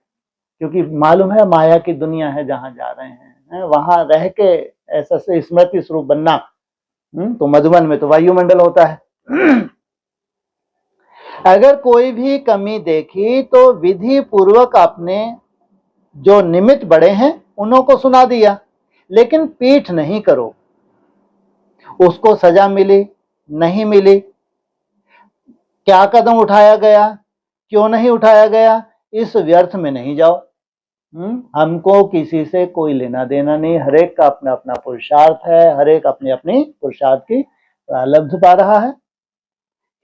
क्योंकि मालूम है माया की दुनिया है जहां जा रहे हैं, वहां रह के ऐसा से स्मृति स्वरूप बनना। तो मधुबन में तो वायुमंडल होता है। अगर कोई भी कमी देखी तो विधि पूर्वक अपने जो निमित्त बड़े हैं उन्हों को सुना दिया, लेकिन पीठ नहीं करो। उसको सजा मिली, नहीं मिली, क्या कदम उठाया गया, क्यों नहीं उठाया गया, इस व्यर्थ में नहीं जाओ। हमको किसी से कोई लेना देना नहीं। हर एक का अपना अपना पुरुषार्थ है, हर एक अपनी अपनी पुरुषार्थ की प्रारब्ध पा रहा है।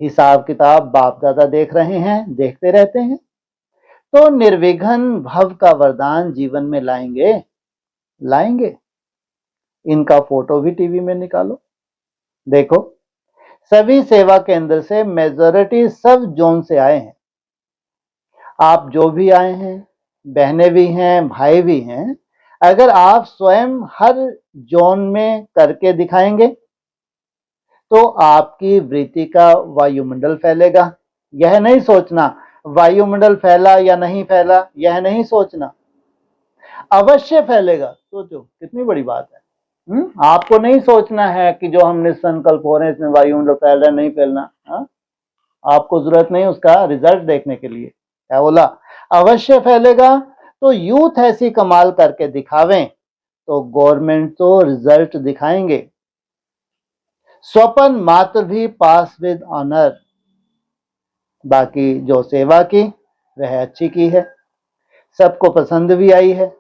हिसाब किताब बाप दादा देख रहे हैं, देखते रहते हैं। तो निर्विघ्न भव का वरदान जीवन में लाएंगे, लाएंगे। इनका फोटो भी टीवी में निकालो, देखो। सभी सेवा केंद्र से मेजॉरिटी सब जोन से आए हैं। आप जो भी आए हैं, बहनें भी हैं, भाई भी हैं। अगर आप स्वयं हर जोन में करके दिखाएंगे तो आपकी वृत्ति का वायुमंडल फैलेगा। यह नहीं सोचना वायुमंडल फैला या नहीं फैला, यह नहीं सोचना, अवश्य फैलेगा। सोचो कितनी बड़ी बात है। आपको नहीं सोचना है कि जो हम निसंकल्प हो रहे हैं इसमें वायुमंडल फैल रहा है नहीं फैलना। आपको जरूरत नहीं उसका रिजल्ट देखने के लिए। क्या बोला? अवश्य फैलेगा। तो यूथ ऐसी कमाल करके दिखावें तो गवर्नमेंट तो रिजल्ट दिखाएंगे। स्वपन मात्र भी पास विद ऑनर। बाकी जो सेवा की वह अच्छी की है, सबको पसंद भी आई है।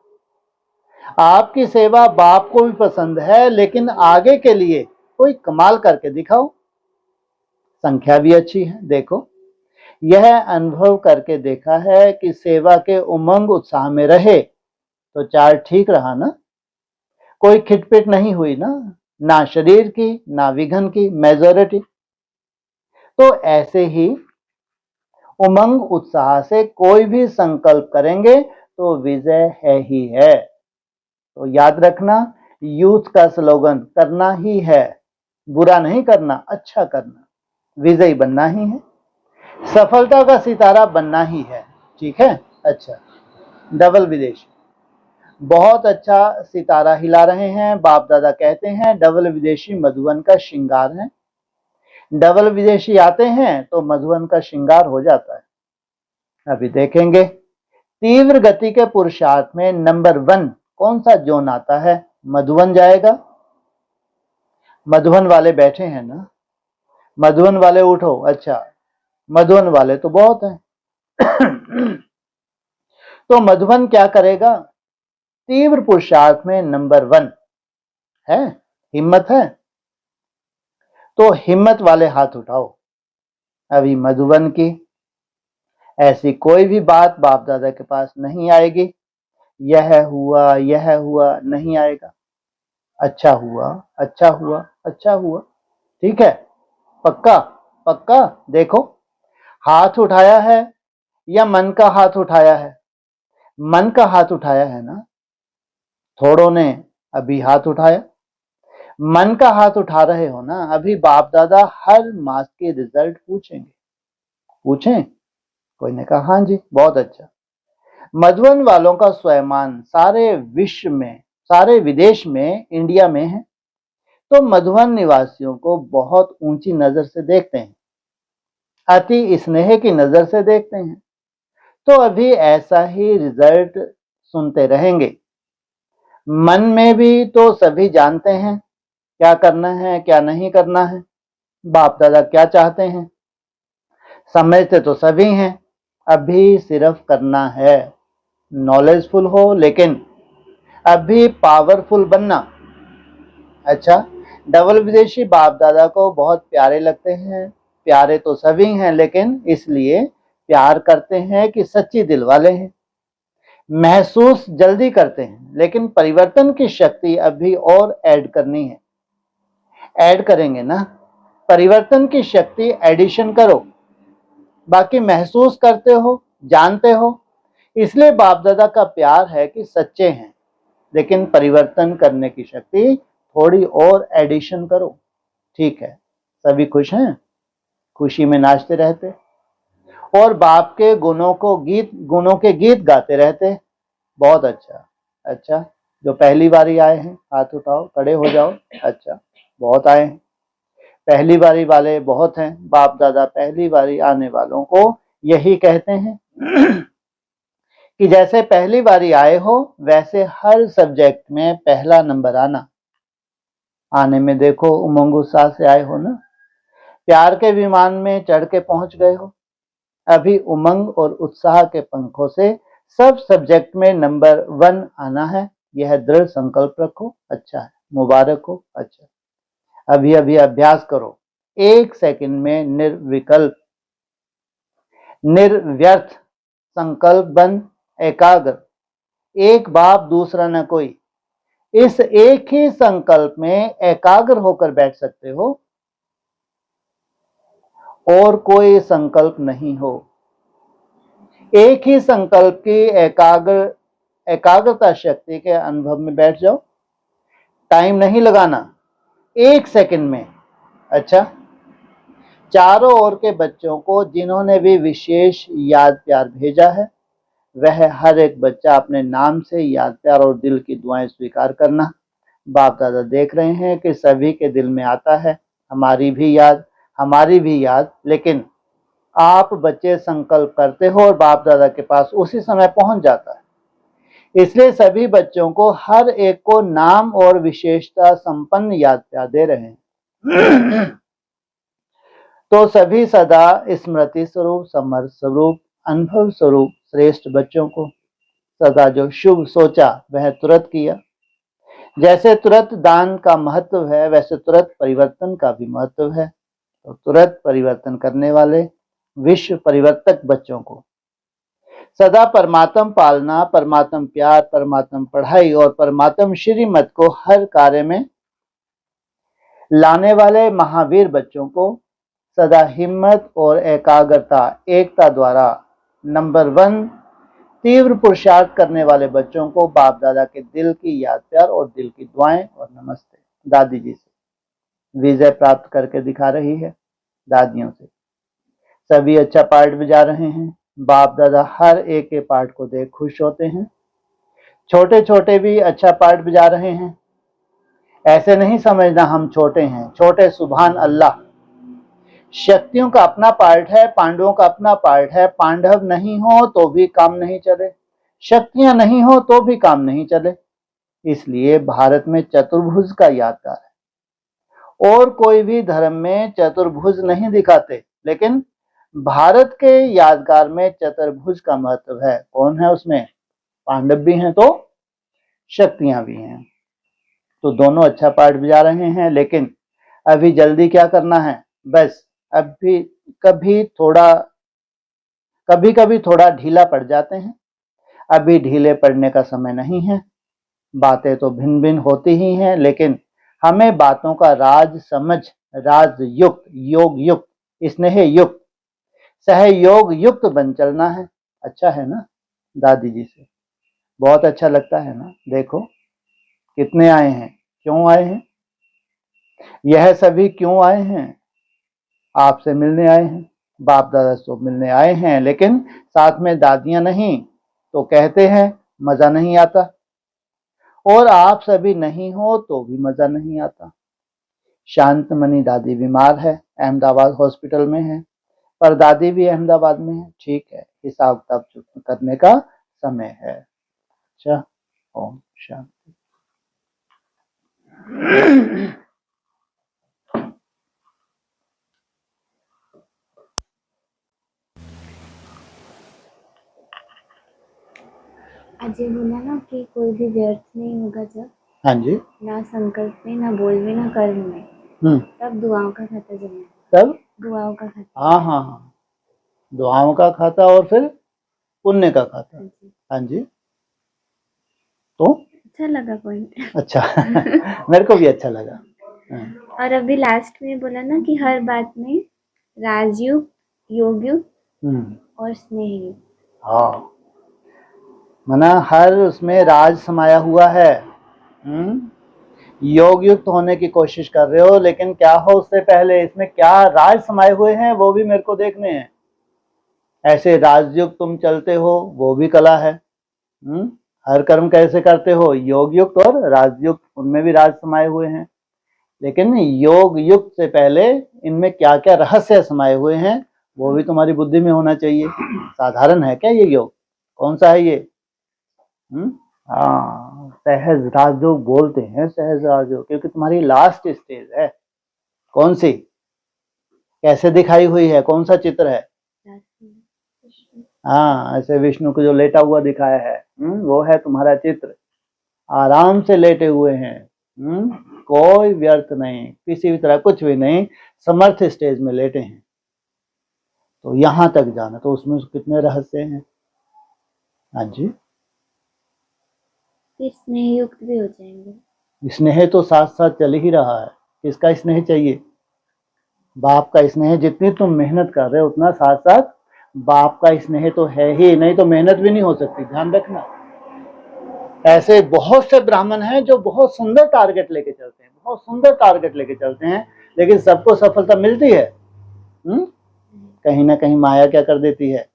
आपकी सेवा बाप को भी पसंद है, लेकिन आगे के लिए कोई कमाल करके दिखाओ। संख्या भी अच्छी है, देखो। यह अनुभव करके देखा है कि सेवा के उमंग उत्साह में रहे तो चार्ट ठीक रहा ना। कोई खिटपिट नहीं हुई ना शरीर की ना विघन की, मेजॉरिटी। तो ऐसे ही उमंग उत्साह से कोई भी संकल्प करेंगे तो विजय है ही है। तो याद रखना, यूथ का स्लोगन करना ही है, बुरा नहीं करना, अच्छा करना, विजयी बनना ही है, सफलता का सितारा बनना ही है। ठीक है? अच्छा, डबल विदेशी बहुत अच्छा सितारा हिला रहे हैं। बाप दादा कहते हैं डबल विदेशी मधुबन का श्रृंगार है। डबल विदेशी आते हैं तो मधुबन का श्रृंगार हो जाता है। अभी देखेंगे तीव्र गति के पुरुषार्थ में नंबर 1 कौन सा जोन आता है? मधुबन जाएगा। मधुबन वाले बैठे हैं ना? मधुबन वाले उठो। अच्छा, मधुबन वाले तो बहुत हैं। तो मधुबन क्या करेगा? तीव्र पुरुषार्थ में नंबर 1 है। हिम्मत है? तो हिम्मत वाले हाथ उठाओ। अभी मधुबन की ऐसी कोई भी बात बाप दादा के पास नहीं आएगी। यह हुआ नहीं आएगा। अच्छा हुआ, अच्छा हुआ, अच्छा हुआ। ठीक है, पक्का पक्का। देखो, हाथ उठाया है या मन का हाथ उठाया है? मन का हाथ उठाया है ना। थोड़ों ने अभी हाथ उठाया। मन का हाथ उठा रहे हो ना। अभी बाप दादा हर मास के रिजल्ट पूछेंगे। पूछें? कोई ने कहा हाँ जी, बहुत अच्छा। मधुबन वालों का स्वयमान सारे विश्व में, सारे विदेश में, इंडिया में है। तो मधुबन निवासियों को बहुत ऊंची नजर से देखते हैं, अति स्नेह की नजर से देखते हैं। तो अभी ऐसा ही रिजल्ट सुनते रहेंगे। मन में भी तो सभी जानते हैं क्या करना है, क्या नहीं करना है, बाप दादा क्या चाहते हैं। समझते तो सभी हैं, अभी सिर्फ करना है। नॉलेजफुल हो, लेकिन अभी पावरफुल बनना। अच्छा, डबल विदेशी बाप दादा को बहुत प्यारे लगते हैं। प्यारे तो सभी हैं, लेकिन इसलिए प्यार करते हैं कि सच्ची दिल वाले हैं। महसूस जल्दी करते हैं, लेकिन परिवर्तन की शक्ति अभी और ऐड करनी है। ऐड करेंगे ना। परिवर्तन की शक्ति एडिशन करो। बाकी महसूस करते हो, जानते हो। इसलिए बाप दादा का प्यार है कि सच्चे हैं, लेकिन परिवर्तन करने की शक्ति थोड़ी और एडिशन करो। ठीक है, सभी खुश हैं, खुशी में नाचते रहते और बाप के गुणों के गीत गाते रहते। बहुत अच्छा। अच्छा, जो पहली बारी आए हैं हाथ उठाओ, खड़े हो जाओ। अच्छा, बहुत आए हैं। पहली बारी वाले बहुत हैं। बाप दादा पहली बारी आने वालों को यही कहते हैं कि जैसे पहली बारी आए हो, वैसे हर सब्जेक्ट में पहला नंबर आना। आने में देखो उमंग उत्साह से आए हो ना। प्यार के विमान में चढ़ के पहुंच गए हो। अभी उमंग और उत्साह के पंखों से सब सब्जेक्ट में नंबर 1 आना है। यह दृढ़ संकल्प रखो। अच्छा है, मुबारक हो। अच्छा, अभी अभी अभ्यास करो। 1 सेकंड में निर्विकल्प, निर्व्यर्थ संकल्प बन एकाग्र। एक बाप दूसरा न कोई। इस एक ही संकल्प में एकाग्र होकर बैठ सकते हो और कोई संकल्प नहीं हो। एक ही संकल्प की एकाग्रता शक्ति के अनुभव में बैठ जाओ। टाइम नहीं लगाना, 1 सेकंड में। अच्छा, चारों ओर के बच्चों को जिन्होंने भी विशेष याद प्यार भेजा है, वह हर एक बच्चा अपने नाम से याद प्यार और दिल की दुआएं स्वीकार करना। बाप दादा देख रहे हैं कि सभी के दिल में आता है हमारी भी याद, हमारी भी याद। लेकिन आप बच्चे संकल्प करते हो और बाप दादा के पास उसी समय पहुंच जाता है। इसलिए सभी बच्चों को हर एक को नाम और विशेषता संपन्न याद प्यार दे रहे हैं। तो सभी सदा स्मृति स्वरूप, समर्थ स्वरूप, अनुभव स्वरूप श्रेष्ठ बच्चों को सदा जो शुभ सोचा वह तुरंत किया। जैसे तुरंत दान का महत्व है, वैसे तुरंत परिवर्तन का भी महत्व है। तो तुरंत परिवर्तन करने वाले विश्व परिवर्तक बच्चों को सदा परमात्म पालना, परमात्म प्यार, परमात्म पढ़ाई और परमात्म श्रीमत को हर कार्य में लाने वाले महावीर बच्चों को सदा हिम्मत और एकाग्रता, एकता द्वारा नंबर 1 तीव्र पुरुषार्थ करने वाले बच्चों को बाप दादा के दिल की याद प्यार और दिल की दुआएं और नमस्ते। दादी जी से विजय प्राप्त करके दिखा रही है, दादियों से। सभी अच्छा पार्ट बजा रहे हैं। बाप दादा हर एक के पार्ट को देख खुश होते हैं। छोटे छोटे भी अच्छा पार्ट बजा रहे हैं। ऐसे नहीं समझना हम छोटे हैं। छोटे सुभान अल्लाह। शक्तियों का अपना पार्ट है, पांडवों का अपना पार्ट है। पांडव नहीं हो तो भी काम नहीं चले, शक्तियां नहीं हो तो भी काम नहीं चले। इसलिए भारत में चतुर्भुज का यादगार है। और कोई भी धर्म में चतुर्भुज नहीं दिखाते, लेकिन भारत के यादगार में चतुर्भुज का महत्व है। कौन है उसमें? पांडव भी हैं तो शक्तियां भी हैं। तो दोनों अच्छा पार्ट बजा रहे हैं, लेकिन अभी जल्दी क्या करना है, बस अभी कभी कभी थोड़ा ढीला पड़ जाते हैं, अभी ढीले पड़ने का समय नहीं है। बातें तो भिन्न भिन्न होती ही हैं, लेकिन हमें बातों का राज समझ, राज युक्त, योग युक्त, स्नेह युक्त, सहयोग युक्त बन चलना है। अच्छा है ना दादी जी से, बहुत अच्छा लगता है ना। देखो कितने आए हैं, क्यों आए हैं, यह सभी क्यों आए हैं, आपसे मिलने आए हैं, बाप दादा से मिलने आए हैं, लेकिन साथ में दादियां नहीं तो कहते हैं मजा नहीं आता, और आप सभी नहीं हो तो भी मजा नहीं आता। शांतमणि दादी बीमार है, अहमदाबाद हॉस्पिटल में है, पर दादी भी अहमदाबाद में है। ठीक है, हिसाब किताब करने का समय है। अच्छा, ओम शांति। आज ये बोला ना कि कोई भी व्यर्थ नहीं होगा जब, हाँ जी, ना संकल्प में, ना बोल में, ना कर्म में, तब दुआओं का खाता जमा, तब दुआओं का खाता। हाँ हाँ हाँ, दुआओं का खाता और फिर पुण्य का खाता। हाँ जी, तो अच्छा लगा पॉइंट। अच्छा मेरे को भी अच्छा लगा। और अभी लास्ट में बोला ना कि हर बात में राजयुग, योगयुग और स्नेहयुग। हाँ, मना हर उसमें राज समाया हुआ है। योग युक्त होने की कोशिश कर रहे हो, लेकिन क्या हो उससे पहले इसमें क्या राज समाये हुए हैं वो भी मेरे को देखने हैं। ऐसे राजयुक्त तुम चलते हो वो भी कला है। हर कर्म कैसे करते हो, योग युक्त और राजयुक्त, उनमें भी राज समाये हुए हैं। लेकिन योग युक्त से पहले इनमें क्या क्या रहस्य समाये हुए हैं वो भी तुम्हारी बुद्धि में होना चाहिए। साधारण है क्या ये योग, कौन सा है ये? हाँ, सहज राजयोग बोलते हैं, सहज राजयोग, क्योंकि तुम्हारी लास्ट स्टेज है। कौन सी, कैसे दिखाई हुई है, कौन सा चित्र है? हाँ, ऐसे विष्णु को जो लेटा हुआ दिखाया है, वो है तुम्हारा चित्र। आराम से लेटे हुए हैं, कोई व्यर्थ नहीं, किसी भी तरह कुछ भी नहीं, समर्थ स्टेज में लेटे हैं। तो यहां तक जाना, तो उसमें कितने रहस्य हैं। हाँ जी, फिर स्नेह युक्त भी हो जाएंगे। स्नेह तो साथ साथ चल ही रहा है। किसका स्नेह चाहिए? बाप का स्नेह। जितनी तुम मेहनत कर रहे हो उतना साथ साथ बाप का स्नेह तो है ही, नहीं तो मेहनत भी नहीं हो सकती, ध्यान रखना। ऐसे बहुत से ब्राह्मण हैं जो बहुत सुंदर टारगेट लेके चलते हैं, बहुत सुंदर टारगेट लेके चलते हैं, लेकिन सबको सफलता मिलती है। कहीं ना कहीं माया क्या कर देती है।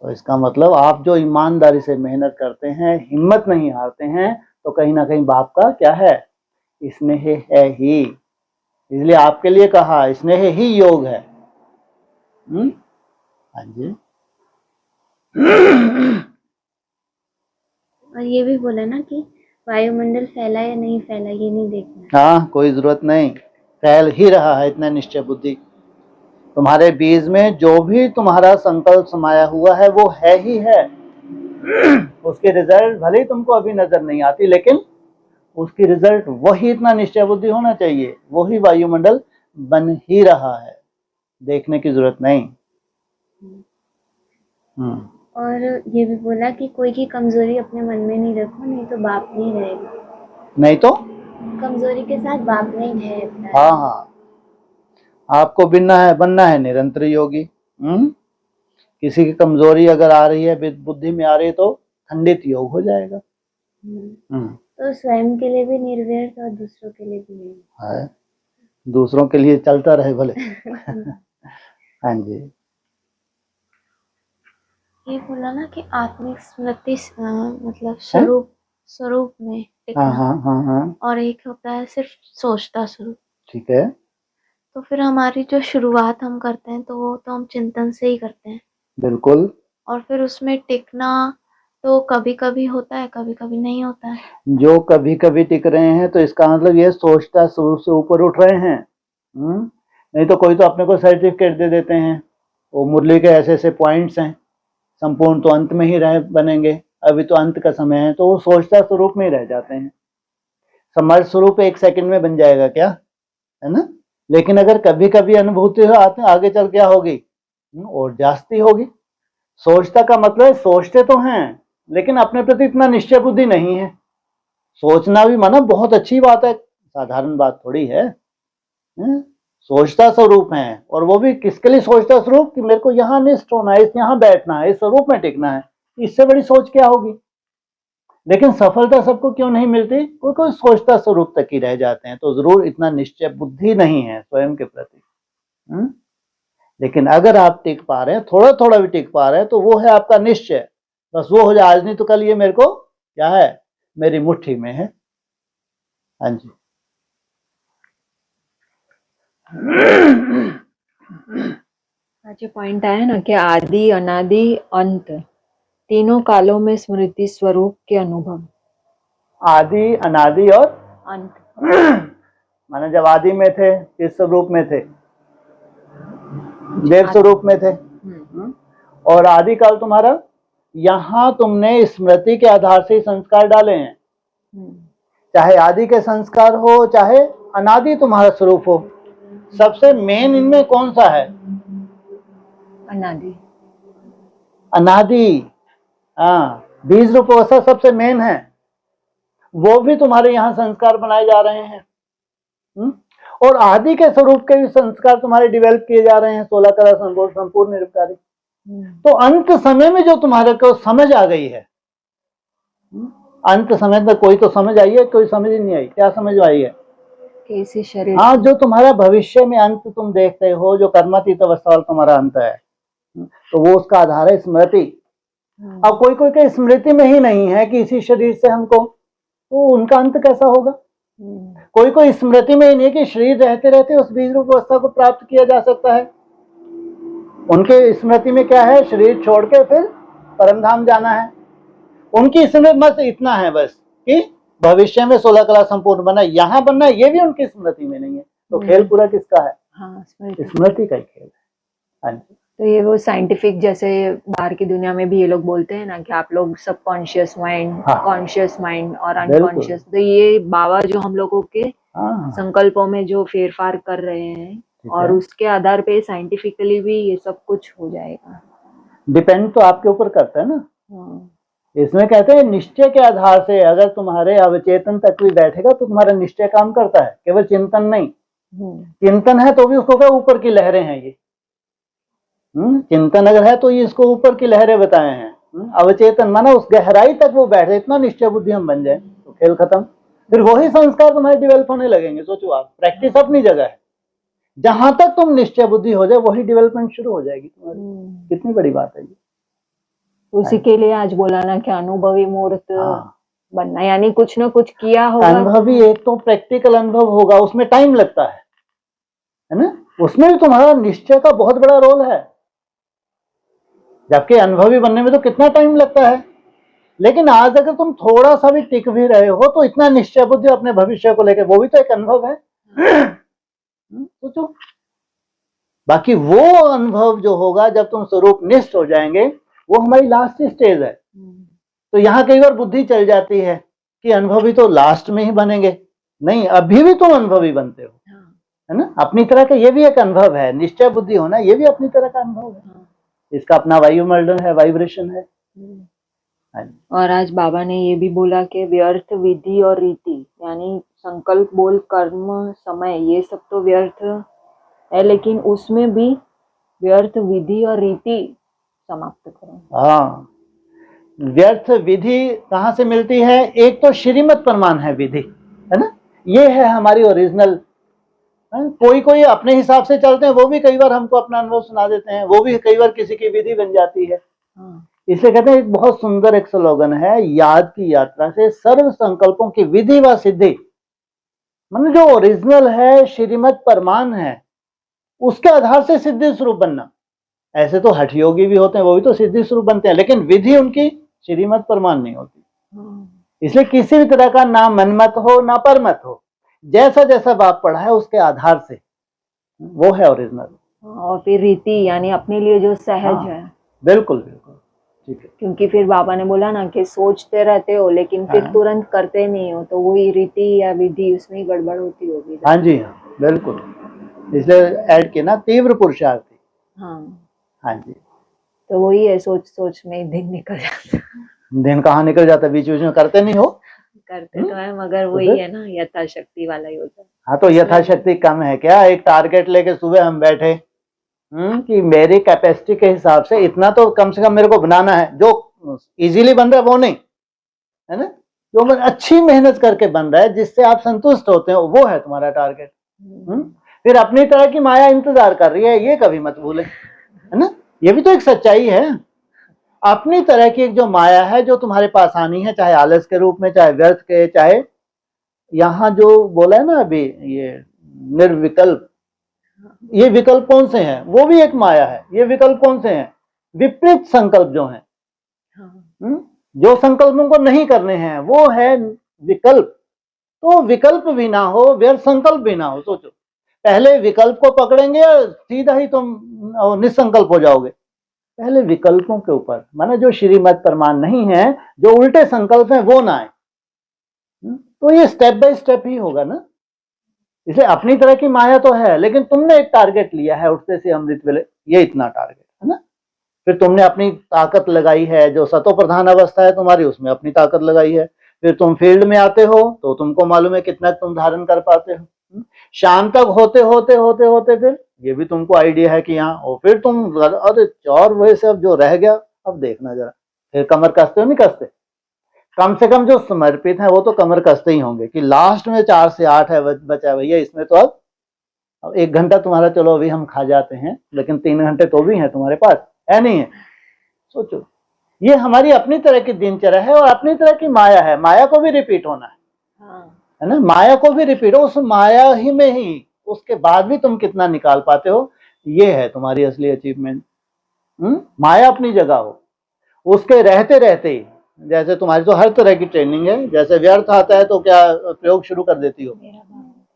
तो इसका मतलब आप जो ईमानदारी से मेहनत करते हैं, हिम्मत नहीं हारते हैं, तो कहीं ना कहीं बाप का क्या है, स्नेह है ही। इसलिए आपके लिए कहा स्नेह ही योग है। हाँ जी। और ये भी बोला ना कि वायुमंडल फैला या नहीं फैला ये नहीं देखना। हाँ, कोई जरूरत नहीं, फैल ही रहा है, इतना निश्चय बुद्धि। तुम्हारे बीज में जो भी तुम्हारा संकल्प समाया हुआ है वो है ही है। उसके रिजल्ट भले ही तुमको अभी नजर नहीं आती, लेकिन उसकी रिजल्ट वही, इतना निश्चय बुद्धि होना चाहिए, वही वायुमंडल बन ही रहा है, देखने की जरूरत नहीं। और ये भी बोला कि कोई की कमजोरी अपने मन में नहीं रखो, नहीं तो बाप नहीं रहेगा। नहीं तो कमजोरी के साथ बाप नहीं है। हाँ हाँ, आपको बनना है निरंतर योगी। किसी की कमजोरी अगर आ रही है, बुद्धि में आ रही है, तो खंडित योग हो जाएगा। तो स्वयं के लिए भी निर्व्यर्थ और दूसरों के लिए भी नहीं है, दूसरों के लिए चलता रहे भले। हाँ जी, ये बोला ना कि आत्मिक स्मृति मतलब स्वरूप में टिकना। हाँ। और एक होता है सिर्फ सोचता स्वरूप। ठीक है। तो फिर हमारी जो शुरुआत हम करते हैं तो वो तो हम चिंतन से ही करते हैं। बिल्कुल। और फिर उसमें टिकना तो कभी कभी होता है, कभी कभी नहीं होता है। जो कभी कभी टिक रहे हैं तो इसका मतलब ये सोचता स्वरूप से ऊपर उठ रहे हैं। नहीं तो कोई तो अपने को सर्टिफिकेट दे देते हैं, वो मुरली के ऐसे ऐसे पॉइंट्स हैं, संपूर्ण तो अंत में ही रह बनेंगे, अभी तो अंत का समय है, तो वो सोचता स्वरूप में ही रह जाते हैं। समर्थ स्वरूप एक सेकंड में बन जाएगा क्या? है ना। लेकिन अगर कभी कभी अनुभूति हो आते आगे चल क्या होगी, और जास्ती होगी। सोचता का मतलब है सोचते तो हैं लेकिन अपने प्रति इतना निश्चय बुद्धि नहीं है। सोचना भी माना बहुत अच्छी बात है, साधारण बात थोड़ी है। सोचता स्वरूप है, और वो भी किसके लिए सोचता स्वरूप, कि मेरे को यहाँ निष्ठ होना है, यहाँ बैठना है, इस स्वरूप में टिकना है। इससे बड़ी सोच क्या होगी। लेकिन सफलता सबको क्यों नहीं मिलती, कोई कोई सोचता स्वरूप तक ही रह जाते हैं, तो जरूर इतना निश्चय बुद्धि नहीं है स्वयं के प्रति। लेकिन अगर आप टिक पा रहे हैं, थोड़ा थोड़ा भी टिक पा रहे हैं, तो वो है आपका निश्चय। बस वो हो जाए, आज नहीं तो कल ये मेरे को क्या है, मेरी मुट्ठी में है। हाँ जी। आज ये पॉइंट आया ना कि आदि अनादि अंत तीनों कालों में स्मृति स्वरूप के अनुभव। आदि अनादि और अंत माने जब आदि में थे किस स्वरूप में थे, देव स्वरूप में थे। और आदि काल तुम्हारा, यहाँ तुमने स्मृति के आधार से ही संस्कार डाले हैं। चाहे आदि के संस्कार हो चाहे अनादि तुम्हारा स्वरूप हो, सबसे मेन इनमें कौन सा है, अनादि। अनादि। हाँ, बीज रूप अवस्था सबसे मेन है, वो भी तुम्हारे यहाँ संस्कार बनाए जा रहे हैं। और आदि के स्वरूप के भी संस्कार तुम्हारे डेवलप किए जा रहे हैं, 16 कला संपूर्ण निरंकारी। तो अंत समय में जो तुम्हारे को समझ आ गई है, अंत समय में कोई तो समझ आई है, कोई समझ ही नहीं आई। क्या समझ आई है, कैसे शरीर। हाँ, जो तुम्हारा भविष्य में अंत तुम देखते हो, जो कर्मातीत अवस्था वाला तुम्हारा अंत है, तो वो उसका आधार है स्मृति। अब कोई कोई के स्मृति में ही नहीं है कि इसी शरीर से हमको, तो उनका अंत कैसा होगा। कोई कोई स्मृति में ही नहीं कि शरीर रहते रहते उस बीज रूप अवस्था को प्राप्त किया जा सकता है। उनके स्मृति में क्या है, शरीर छोड़ के फिर परमधाम जाना है। उनकी स्मृति बस इतना है, बस कि भविष्य में 16 कला संपूर्ण बनना, यहाँ बनना, ये भी उनकी स्मृति में नहीं है। तो खेल पूरा किसका है, हाँ, स्मृति का ही खेल है। हाँ जी। तो ये वो साइंटिफिक, जैसे बाहर की दुनिया में भी ये लोग बोलते हैं ना कि आप लोग सबकॉन्शियस माइंड, कॉन्शियस माइंड और अनकॉन्शियस, तो ये बाबा जो हम लोगों के संकल्पों में जो फेरफार कर रहे हैं, और उसके आधार पे साइंटिफिकली भी ये सब कुछ हो जाएगा। डिपेंड तो आपके ऊपर करता है ना। इसमें कहते हैं निश्चय के आधार से अगर तुम्हारे अवचेतन तक भी बैठेगा तो तुम्हारा निश्चय काम करता है, केवल चिंतन नहीं। चिंतन है तो भी उसको क्या ऊपर की लहरें हैं ये। चिंतन अगर है तो ये इसको ऊपर की लहरें बताए हैं। अवचेतन माना उस गहराई तक वो बैठे, इतना निश्चय बुद्धि हम बन जाए तो खेल खत्म। फिर वही संस्कार तुम्हारे डेवलप होने लगेंगे। सोचो आप, प्रैक्टिस अपनी जगह है, जहां तक तुम निश्चय बुद्धि हो जाए वही डेवलपमेंट शुरू हो जाएगी तुम्हारी। कितनी बड़ी बात है ये। उसी के लिए आज बोला ना कि अनुभवी मूर्त बनना, यानी कुछ ना कुछ किया होगा। अनुभवी एक तो प्रैक्टिकल अनुभव होगा, उसमें टाइम लगता है ना। उसमें भी तुम्हारा निश्चय का बहुत बड़ा रोल है, जबकि अनुभवी बनने में तो कितना टाइम लगता है। लेकिन आज अगर तुम थोड़ा सा भी टिक भी रहे हो तो इतना निश्चय बुद्धि अपने भविष्य को लेकर, वो भी तो एक अनुभव है। सोचो, बाकी वो अनुभव जो होगा जब तुम स्वरूप निष्ठ हो जाएंगे, वो हमारी लास्ट स्टेज है। तो यहाँ कई बार बुद्धि चल जाती है कि अनुभवी तो लास्ट में ही बनेंगे। नहीं, अभी भी तुम अनुभवी बनते हो, है ना। अपनी तरह का ये भी एक अनुभव है, निश्चय बुद्धि होना ये भी अपनी तरह का अनुभव है। इसका अपना वायुमंडल है, वाइब्रेशन है। और आज बाबा ने ये भी बोला कि व्यर्थ विधि और रीति, यानी संकल्प, बोल, कर्म, समय, ये सब तो व्यर्थ है, लेकिन उसमें भी व्यर्थ विधि और रीति समाप्त करो। हाँ, व्यर्थ विधि कहाँ से मिलती है, एक तो श्रीमत प्रमाण है विधि, है ना। ये है हमारी ओरिजिनल। कोई कोई अपने हिसाब से चलते हैं, वो भी कई बार हमको अपना अनुभव सुना देते हैं, वो भी कई बार किसी की विधि बन जाती है। इसलिए कहते हैं एक बहुत सुंदर एक स्लोगन है, याद की यात्रा से सर्व संकल्पों की विधि व सिद्धि। मतलब जो ओरिजिनल है, श्रीमत प्रमाण है, उसके आधार से सिद्धि स्वरूप बनना। ऐसे तो हठ योगी भी होते हैं, वो भी तो सिद्धि स्वरूप बनते हैं, लेकिन विधि उनकी श्रीमत प्रमाण नहीं होती। इसलिए किसी भी तरह का ना मनमत हो ना परमत हो, जैसा जैसा बाप पढ़ा है उसके आधार से, वो है ओरिजिनल। और फिर रीति यानी अपने लिए जो सहज है। बिल्कुल बिल्कुल ठीक है। क्योंकि फिर बाबा ने बोला ना कि सोचते रहते हो लेकिन फिर तुरंत करते नहीं हो, तो वही रीति या विधि उसमें गड़बड़ होती होगी। हाँ जी, हाँ। बिल्कुल, इसलिए ऐड किया ना, तीव्र पुरुषार्थी। हाँ हाँ जी। तो वही है, सोच सोच में ही दिन निकल जाता। दिन कहाँ निकल जाता, बीच बीच में करते नहीं हो। करते तो है, मगर तो वही फिर है ना, यथाशक्ति वाला ही होता है। हाँ, तो यथाशक्ति कम है क्या? एक टारगेट लेके सुबह हम बैठे कि मेरी कैपेसिटी के हिसाब से इतना तो कम से कम मेरे को बनाना है, जो इजीली बन रहा है वो नहीं है ना, जो अच्छी मेहनत करके बन रहा है, जिससे आप संतुष्ट होते हो, वो है तुम्हारा टारगेट। फिर अपनी तरह की माया इंतजार कर रही है, ये कभी मत भूले, है ना, ये भी तो एक सच्चाई है। अपनी तरह की एक जो माया है जो तुम्हारे पास आनी है, चाहे आलस के रूप में, चाहे व्यर्थ के, चाहे यहाँ जो बोला है ना अभी ये निर्विकल्प, ये विकल्प कौन से हैं? वो भी एक माया है। ये विकल्प कौन से हैं? विपरीत संकल्प जो हैं, जो संकल्पों को नहीं करने हैं, वो है विकल्प। तो विकल्प भी ना हो, व्यर्थ संकल्प भी ना हो। सोचो, पहले विकल्प को पकड़ेंगे या सीधा ही तुम निसंकल्प हो जाओगे? पहले विकल्पों के ऊपर, माना जो श्रीमत प्रमाण नहीं है, जो उल्टे संकल्प हैं, वो ना आए। तो ये स्टेप बाय स्टेप ही होगा ना। इसलिए अपनी तरह की माया तो है, लेकिन तुमने एक टारगेट लिया है, उठते से अमृत वेले, ये इतना टारगेट है ना। फिर तुमने अपनी ताकत लगाई है, जो सतो प्रधान अवस्था है तुम्हारी, उसमें अपनी ताकत लगाई है। फिर तुम फील्ड में आते हो तो तुमको मालूम है कितना तुम धारण कर पाते हो। शाम तक होते होते होते होते फिर ये भी तुमको आइडिया है कि यहाँ, और फिर तुम अरे 4 बजे से अब जो रह गया, अब देखना जरा, फिर कमर कसते हो नहीं कसते? कम से कम जो समर्पित है वो तो कमर कसते ही होंगे कि लास्ट में 4 से 8 है बचा भैया, इसमें तो अब 1 घंटा तुम्हारा चलो अभी हम खा जाते हैं, लेकिन 3 घंटे तो भी हैं तुम्हारे पास, है नहीं है? सोचो, ये हमारी अपनी तरह की दिनचर्या है और अपनी तरह की माया है। माया को भी रिपीट होना है ना, माया को भी रिपीट हो, उस माया ही में ही, उसके बाद भी तुम कितना निकाल पाते हो, ये है तुम्हारी असली अचीवमेंट। माया अपनी जगह हो, उसके रहते रहते ही, जैसे तुम्हारी तो हर तरह की ट्रेनिंग है, जैसे व्यर्थ आता है तो क्या प्रयोग शुरू कर देती हो?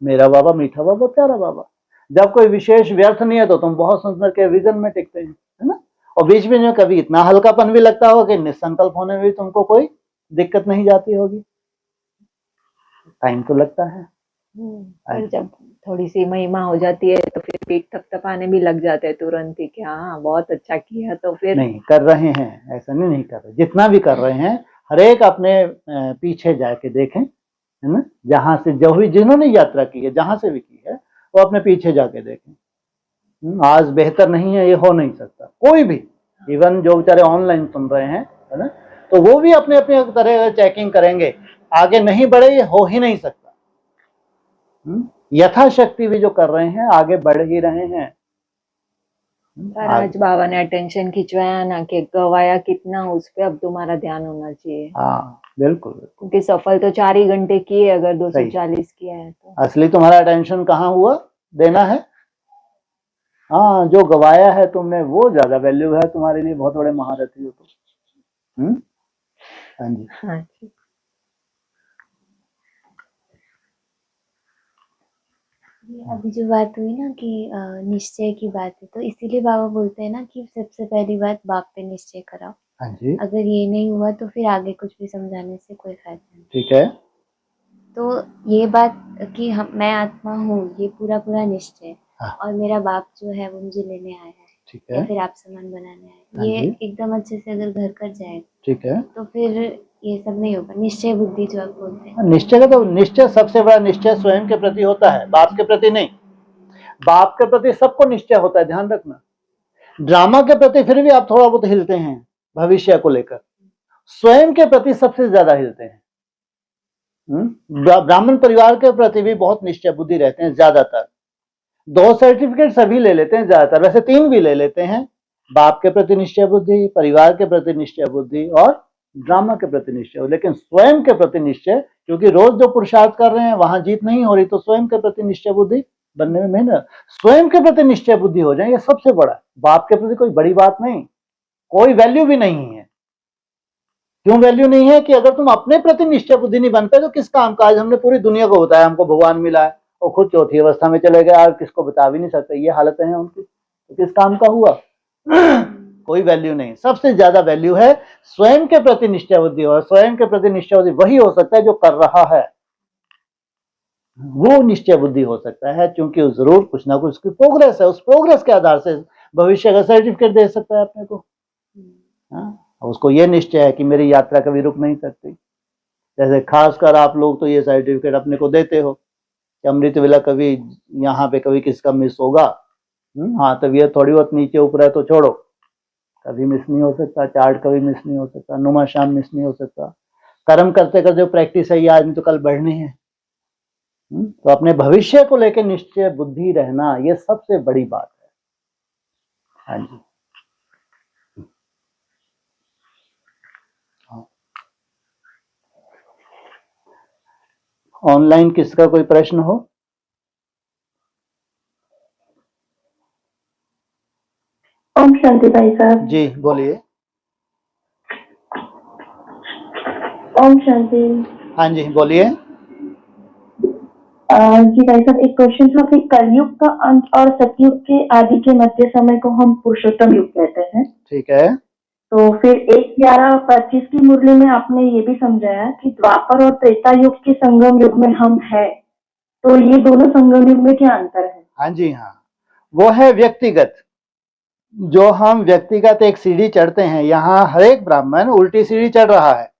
मेरा बाबा, मीठा बाबा, प्यारा बाबा। जब कोई विशेष व्यर्थ नहीं है तो तुम बहुत सुंदर के विजन में टिकते हैं, है ना। और बीच बीच में कभी इतना हल्कापन भी लगता होगा कि निसंकल्प होने में भी तुमको कोई दिक्कत नहीं जाती होगी। टाइम तो लगता है, पर जब थोड़ी सी महिमा हो जाती है तो फिर पीठ थपथपाने भी लग जाते हैं तुरंत ही कि हाँ बहुत अच्छा किया। तो फिर नहीं कर रहे हैं, ऐसा नहीं कर रहे, जितना भी कर रहे हैं, हर एक अपने पीछे जाके देखें, है ना, जहां से जो भी जिन्होंने यात्रा की है, जहां से भी की है, वो अपने पीछे जाके देखें। आज बेहतर नहीं है, ये हो नहीं सकता कोई भी। इवन जो बेचारे ऑनलाइन सुन रहे हैं, है ना, तो वो भी अपने अपने तरह चेकिंग करेंगे, आगे नहीं बढ़े, ये हो ही नहीं सकता। यथाशक्ति भी जो कर रहे हैं आगे बढ़ ही रहे हैं। आज बाबा ने अटेंशन खिंचवाया ना कि गवाया कितना, उस पे अब तुम्हारा ध्यान होना चाहिए। हाँ बिल्कुल, क्योंकि सफल तो 4 ही घंटे की है, अगर 240 किया है तो असली तुम्हारा अटेंशन कहाँ हुआ, देना है। हाँ, जो गवाया है तुमने वो ज्यादा वैल्यू है तुम्हारे लिए, बहुत बड़े महारथी हो तुम। हाँ जी। हाँ जी। अभी जो बात हुई ना कि निश्चय की बात है, तो इसीलिए बाबा बोलते हैं ना कि सबसे पहली बात बाप पे निश्चय कराओ। हाँ जी। अगर ये नहीं हुआ तो फिर आगे कुछ भी समझाने से कोई फायदा नहीं। ठीक है। तो ये बात कि मैं आत्मा हूँ, ये पूरा निश्चय, और मेरा बाप जो है वो मुझे लेने आया है, ठीक है, या फिर आप सामान बनाने आए, ये एकदम अच्छे से अगर घर कर जाएगा, ठीक है, तो फिर ये सब नहीं होगा। निश्चय बुद्धि जो आप बोलते हैं, निश्चय का तो निश्चय सबसे बड़ा निश्चय स्वयं के प्रति होता है, बाप के प्रति नहीं। बाप के प्रति सबको निश्चय होता है, ध्यान रखना। ड्रामा के प्रति फिर भी आप थोड़ा बहुत हिलते हैं भविष्य को लेकर, स्वयं के प्रति सबसे ज्यादा हिलते हैं। ब्राह्मण परिवार के प्रति भी बहुत निश्चय बुद्धि रहते हैं ज्यादातर। 2 सर्टिफिकेट सभी ले लेते हैं ज्यादातर, वैसे 3 भी ले लेते हैं। बाप के प्रति निश्चय बुद्धि, परिवार के प्रति निश्चय बुद्धि और ड्रामा के प्रति निश्चय। लेकिन स्वयं के प्रति निश्चय, क्योंकि रोज जो पुरुषार्थ कर रहे हैं वहां जीत नहीं हो रही, तो स्वयं के प्रति निश्चय बुद्धि बनने में मेहनत। स्वयं के प्रति निश्चय बुद्धि हो जाए, ये सबसे बड़ा है। बाप के प्रति कोई बड़ी बात नहीं, कोई वैल्यू भी नहीं है। क्यों वैल्यू नहीं है? कि अगर तुम अपने प्रति निश्चय बुद्धि नहीं बन पाए तो किस काम का? आज हमने पूरी दुनिया को बताया हमको भगवान मिला है, और खुद चौथी अवस्था में चले गए, आज किसको बता भी नहीं सकते, ये हालतें हैं उनकी, तो किस काम का हुआ? कोई वैल्यू नहीं। सबसे ज्यादा वैल्यू है स्वयं के प्रति निश्चय बुद्धि, और स्वयं के प्रति निश्चय बुद्धि वही हो सकता है जो कर रहा है। वो निश्चय बुद्धि हो सकता है, क्योंकि जरूर कुछ ना कुछ उसकी प्रोग्रेस है, उस प्रोग्रेस के आधार से भविष्य का सर्टिफिकेट दे सकता है अपने को। उसको ये निश्चय है कि मेरी यात्रा कभी रुक नहीं सकती। जैसे खासकर आप लोग तो ये सर्टिफिकेट अपने को देते हो कि अमृत वेला कभी यहाँ पे कभी किसका मिस होगा। हाँ, तबीयत थोड़ी बहुत नीचे ऊपर है तो छोड़ो, कभी मिस नहीं हो सकता, चार्ट कभी मिस नहीं हो सकता, नुमा शाम मिस नहीं हो सकता। कर्म करते करते जो प्रैक्टिस है ये आज नहीं तो कल बढ़नी है। तो अपने भविष्य को लेकर निश्चय बुद्धि रहना ये सबसे बड़ी बात है। हाँ जी, ऑनलाइन किसका कोई प्रश्न हो? ओम शांति भाई साहब। जी बोलिए। ओम शांति। हाँ जी बोलिए। जी भाई साहब, एक क्वेश्चन था कि कलयुग का अंत और सतयुग के आदि के मध्य समय को हम पुरुषोत्तम युग कहते हैं। ठीक है। तो फिर 1/11/25 की मुरली में आपने ये भी समझाया कि द्वापर और त्रेता युग के संगम युग में हम हैं। तो ये दोनों संगम युग में क्या अंतर है? हाँ जी, हाँ, वो है व्यक्तिगत। जो हम व्यक्तिगत एक सीढ़ी चढ़ते हैं, यहाँ हर एक ब्राह्मण उल्टी सीढ़ी चढ़ रहा है।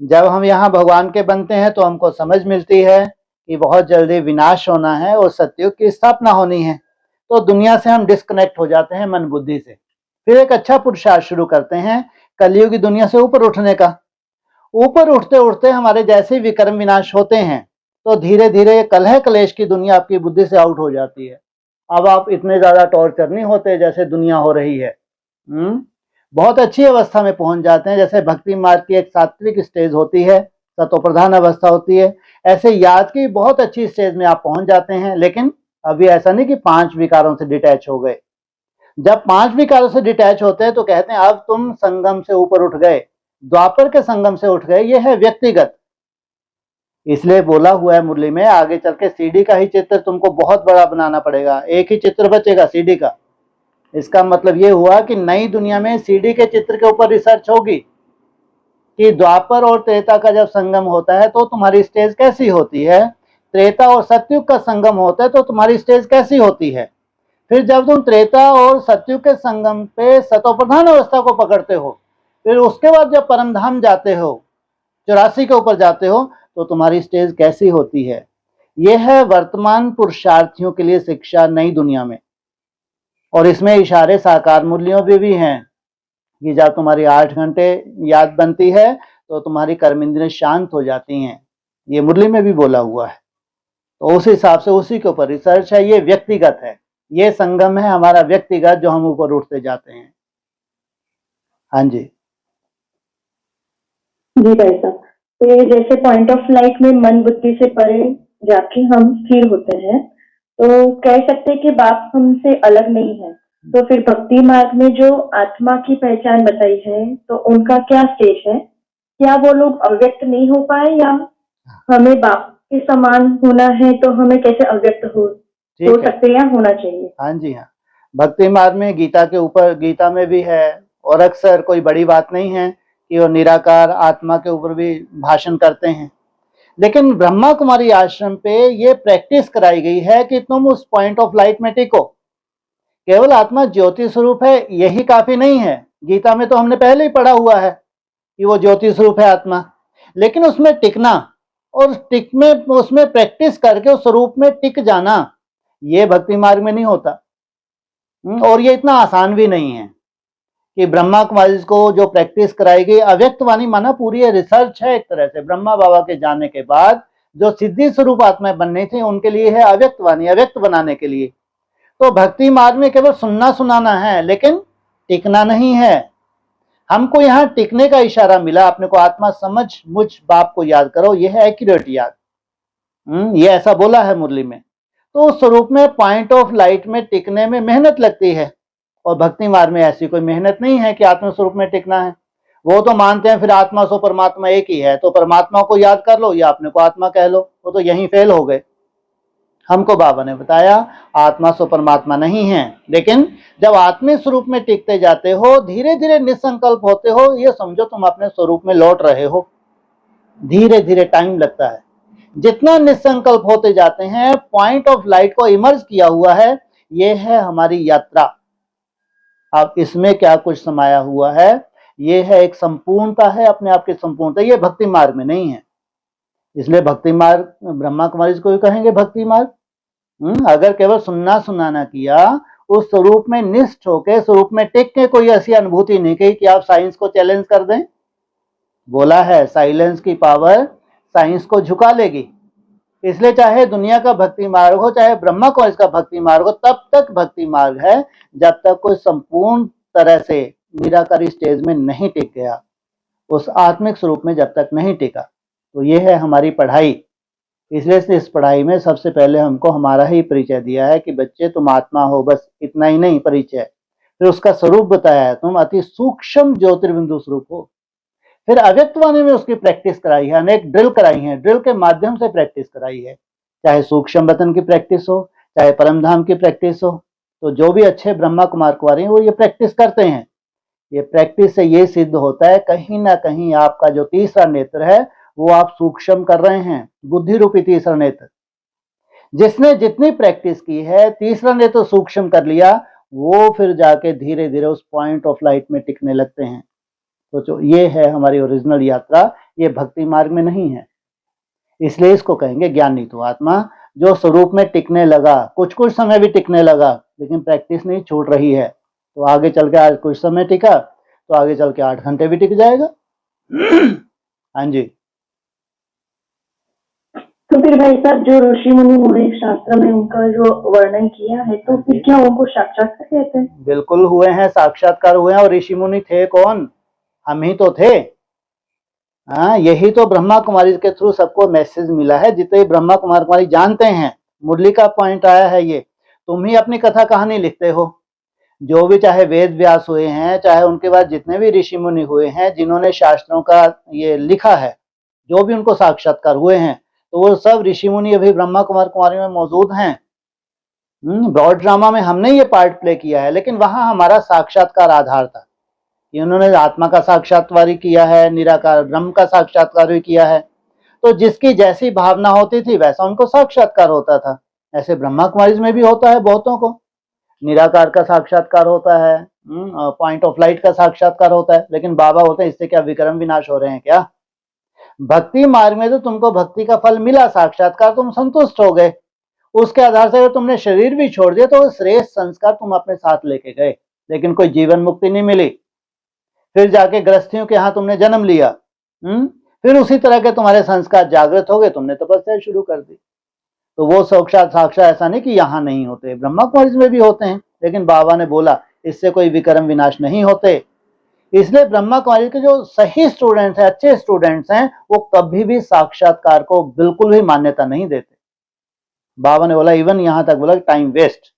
जब हम यहाँ भगवान के बनते हैं तो हमको समझ मिलती है कि बहुत जल्दी विनाश होना है और सतयुग की स्थापना होनी है। तो दुनिया से हम डिस्कनेक्ट हो जाते हैं मन बुद्धि से। फिर एक अच्छा पुरुषार्थ शुरू करते हैं कलयुग की दुनिया से ऊपर उठने का। ऊपर उठते उठते हमारे जैसे विक्रम विनाश होते हैं तो धीरे धीरे कलह कलेश की दुनिया आपकी बुद्धि से आउट हो जाती है। अब आप इतने ज्यादा टॉर्चर नहीं होते जैसे दुनिया हो रही है। बहुत अच्छी अवस्था में पहुंच जाते हैं। जैसे भक्ति मार्ग की एक सात्विक स्टेज होती है, सतो प्रधान अवस्था होती है, ऐसे याद की बहुत अच्छी स्टेज में आप पहुंच जाते हैं। लेकिन अभी ऐसा नहीं कि 5 विकारों से डिटैच हो गए। जब 5 विकारों से डिटैच होते हैं तो कहते हैं अब तुम संगम से ऊपर उठ गए, द्वापर के संगम से उठ गए। यह है व्यक्तिगत। इसलिए बोला हुआ है मुरली में, आगे चल के सीडी का ही चित्र तुमको बहुत बड़ा बनाना पड़ेगा, एक ही चित्र बचेगा सीडी का। इसका मतलब ये हुआ कि नई दुनिया में सीडी के चित्र के ऊपर रिसर्च होगी कि द्वापर और त्रेता का जब संगम होता है तो तुम्हारी स्टेज कैसी होती है, त्रेता और सतयुग का संगम होता है तो तुम्हारी स्टेज कैसी होती है। फिर जब तुम त्रेता और सतयुग के संगम पे सतोप्रधान अवस्था को पकड़ते हो, फिर उसके बाद जब परम धाम जाते हो, 84 के ऊपर जाते हो, तो तुम्हारी स्टेज कैसी होती है। यह है वर्तमान पुरुषार्थियों के लिए शिक्षा नई दुनिया में। और इसमें इशारे साकार मूल्यों भी हैं कि जब तुम्हारी 8 घंटे याद बनती है तो तुम्हारी कर्म इंद्रियां शांत हो जाती हैं। ये मुरली में भी बोला हुआ है। तो उस हिसाब से उसी के ऊपर रिसर्च है। ये व्यक्तिगत है, ये संगम है हमारा व्यक्तिगत, जो हम ऊपर उठते जाते हैं। हाँ जी जी भाई साहब, तो ये जैसे पॉइंट ऑफ लाइट में मन बुद्धि से परे जाके हम स्थिर होते हैं, तो कह सकते हैं कि बाप हमसे अलग नहीं है। तो फिर भक्ति मार्ग में जो आत्मा की पहचान बताई है तो उनका क्या स्टेज है? क्या वो लोग अव्यक्त नहीं हो पाए, या हमें बाप के समान होना है तो हमें कैसे अव्यक्त हो सकते हैं या होना चाहिए? हाँ जी, हाँ, भक्ति मार्ग में गीता के ऊपर, गीता में भी है, और अक्सर कोई बड़ी बात नहीं है कि वो निराकार आत्मा के ऊपर भी भाषण करते हैं। लेकिन ब्रह्मा कुमारी आश्रम पे ये प्रैक्टिस कराई गई है कि तुम उस पॉइंट ऑफ लाइट में टिको। केवल आत्मा ज्योति स्वरूप है यही काफी नहीं है। गीता में तो हमने पहले ही पढ़ा हुआ है कि वो ज्योति स्वरूप है आत्मा, लेकिन उसमें टिकना और उसमें प्रैक्टिस करके उस स्वरूप में टिक जाना, ये भक्ति मार्ग में नहीं होता। और ये इतना आसान भी नहीं है कि ब्रह्मा कुमारी को जो प्रैक्टिस कराई गई, अव्यक्त वाणी माना पूरी रिसर्च है एक तरह से। ब्रह्मा बाबा के जाने के बाद जो सिद्धि स्वरूप आत्माएं बननी थी उनके लिए है अव्यक्त वाणी, अव्यक्त बनाने के लिए। तो भक्ति मार्ग में केवल सुनना सुनाना है लेकिन टिकना नहीं है। हमको यहाँ टिकने का इशारा मिला, अपने को आत्मा समझ मुझ बाप को याद करो, यह है एक्यूरेट याद। ये ऐसा बोला है मुरली में। तो उस स्वरूप में पॉइंट ऑफ लाइट में टिकने में मेहनत लगती है, और भक्ति मार्ग में ऐसी कोई मेहनत नहीं है कि आत्म स्वरूप में टिकना है। वो तो मानते हैं फिर आत्मा सो परमात्मा एक ही है, तो परमात्मा को याद कर लो या अपने को आत्मा कह लो, वो तो यहीं फेल हो गए। हमको बाबा ने बताया आत्मा सो परमात्मा नहीं है। लेकिन जब आत्मिक स्वरूप में टिकते जाते हो, धीरे धीरे निसंकल्प होते हो, ये समझो तुम अपने स्वरूप में लौट रहे हो। धीरे धीरे टाइम लगता है। जितना निसंकल्प होते जाते हैं, पॉइंट ऑफ लाइट को इमर्ज किया हुआ है, ये है हमारी यात्रा। अब इसमें क्या कुछ समाया हुआ है, ये है एक संपूर्णता है, अपने आप की संपूर्णता। ये भक्ति मार्ग में नहीं है, इसलिए भक्ति मार्ग ब्रह्मा कुमारी को भी कहेंगे भक्ति मार्ग। अगर केवल सुनना सुनाना किया, उस स्वरूप में निष्ठ होके, स्वरूप में टिक के कोई ऐसी अनुभूति नहीं की कि आप साइंस को चैलेंज कर दें। बोला है साइलेंस की पावर साइंस को झुका लेगी। इसलिए चाहे दुनिया का भक्ति मार्ग हो, चाहे ब्रह्मा कुमारी का भक्ति मार्ग हो, तब तक भक्ति मार्ग है जब तक कोई संपूर्ण तरह से निराकारी स्टेज में नहीं टिक गया, उस आत्मिक स्वरूप में जब तक नहीं टिका। तो ये है हमारी पढ़ाई। इसलिए इस पढ़ाई में सबसे पहले हमको हमारा ही परिचय दिया है कि बच्चे तुम आत्मा हो, बस इतना ही नहीं परिचय। फिर उसका स्वरूप बताया है, तुम अति सूक्ष्म ज्योतिर्बिंदु स्वरूप हो। फिर अव्यक्तवाणी में उसकी प्रैक्टिस कराई है, अनेक ड्रिल कराई है, ड्रिल के माध्यम से प्रैक्टिस कराई है, चाहे सूक्ष्म वतन की प्रैक्टिस हो, चाहे परमधाम की प्रैक्टिस हो। तो जो भी अच्छे ब्रह्मा कुमार कुमारी हैं वो ये प्रैक्टिस करते हैं। ये प्रैक्टिस से ये सिद्ध होता है कहीं ना कहीं आपका जो तीसरा नेत्र है वो आप सूक्ष्म कर रहे हैं, बुद्धि रूपी तीसरा नेत्र। जिसने जितनी प्रैक्टिस की है, तीसरा नेत्र सूक्ष्म कर लिया, वो फिर जाके धीरे धीरे उस पॉइंट ऑफ लाइट में टिकने लगते हैं। तो जो ये है हमारी ओरिजिनल यात्रा, ये भक्ति मार्ग में नहीं है। इसलिए इसको कहेंगे ज्ञानी तो आत्मा, जो स्वरूप में टिकने लगा, कुछ कुछ समय भी टिकने लगा, लेकिन प्रैक्टिस नहीं छूट रही है। तो आगे चल के, आज कुछ समय टिका तो आगे चल के 8 घंटे भी टिक जाएगा। हाँ जी। तो फिर भाई साहब, जो ऋषि मुनि हुए शास्त्र में उनका जो वर्णन किया है, तो फिर क्या उनको साक्षात्कार कहते हैं? बिल्कुल हुए हैं, साक्षात्कार हुए हैं। और ऋषि मुनि थे कौन? हम ही तो थे। हाँ, यही तो ब्रह्मा कुमारी के थ्रू सबको मैसेज मिला है। जितने ब्रह्मा कुमार कुमारी जानते हैं, मुरली का पॉइंट आया है ये, तुम ही अपनी कथा कहानी लिखते हो। जो भी चाहे वेद व्यास हुए हैं, चाहे उनके बाद जितने भी ऋषि मुनि हुए हैं जिन्होंने शास्त्रों का ये लिखा है, जो भी उनको साक्षात्कार हुए हैं, तो वो सब ऋषि मुनि अभी ब्रह्मा कुमार कुमारी में मौजूद हैं। ब्रॉड ड्रामा में हमने ये पार्ट प्ले किया है, लेकिन वहां हमारा साक्षात्कार आधार था कि उन्होंने आत्मा का साक्षात्कार ही किया है, निराकार ब्रह्म का साक्षात्कार भी किया है। तो जिसकी जैसी भावना होती थी वैसा उनको साक्षात्कार होता था। ऐसे ब्रह्मा कुमारी में भी होता है, बहुतों को निराकार का साक्षात्कार होता है, पॉइंट ऑफ लाइट का साक्षात्कार होता है। लेकिन बाबा होते हैं, इससे क्या विक्रम विनाश हो रहे हैं क्या? भक्ति मार्ग में तो तुमको भक्ति का फल मिला, साक्षात्कार, तुम संतुष्ट हो गए। उसके आधार से अगर तुमने शरीर भी छोड़ दिया तो श्रेष्ठ संस्कार तुम अपने साथ लेके गए, लेकिन कोई जीवन मुक्ति नहीं मिली। फिर जाके गृहस्थियों के यहाँ तुमने जन्म लिया, फिर उसी तरह के तुम्हारे संस्कार जागृत हो गए, तुमने तपस्या शुरू कर दी। तो वो साक्षात ऐसा नहीं कि यहाँ नहीं होते, ब्रह्मा कुमारी में भी होते हैं, लेकिन बाबा ने बोला इससे कोई विक्रम विनाश नहीं होते। इसलिए ब्रह्मा कुमारी के जो सही स्टूडेंट्स हैं, अच्छे स्टूडेंट्स हैं, वो कभी भी साक्षात्कार को बिल्कुल भी मान्यता नहीं देते। बाबा ने बोला, इवन यहां तक बोला टाइम वेस्ट।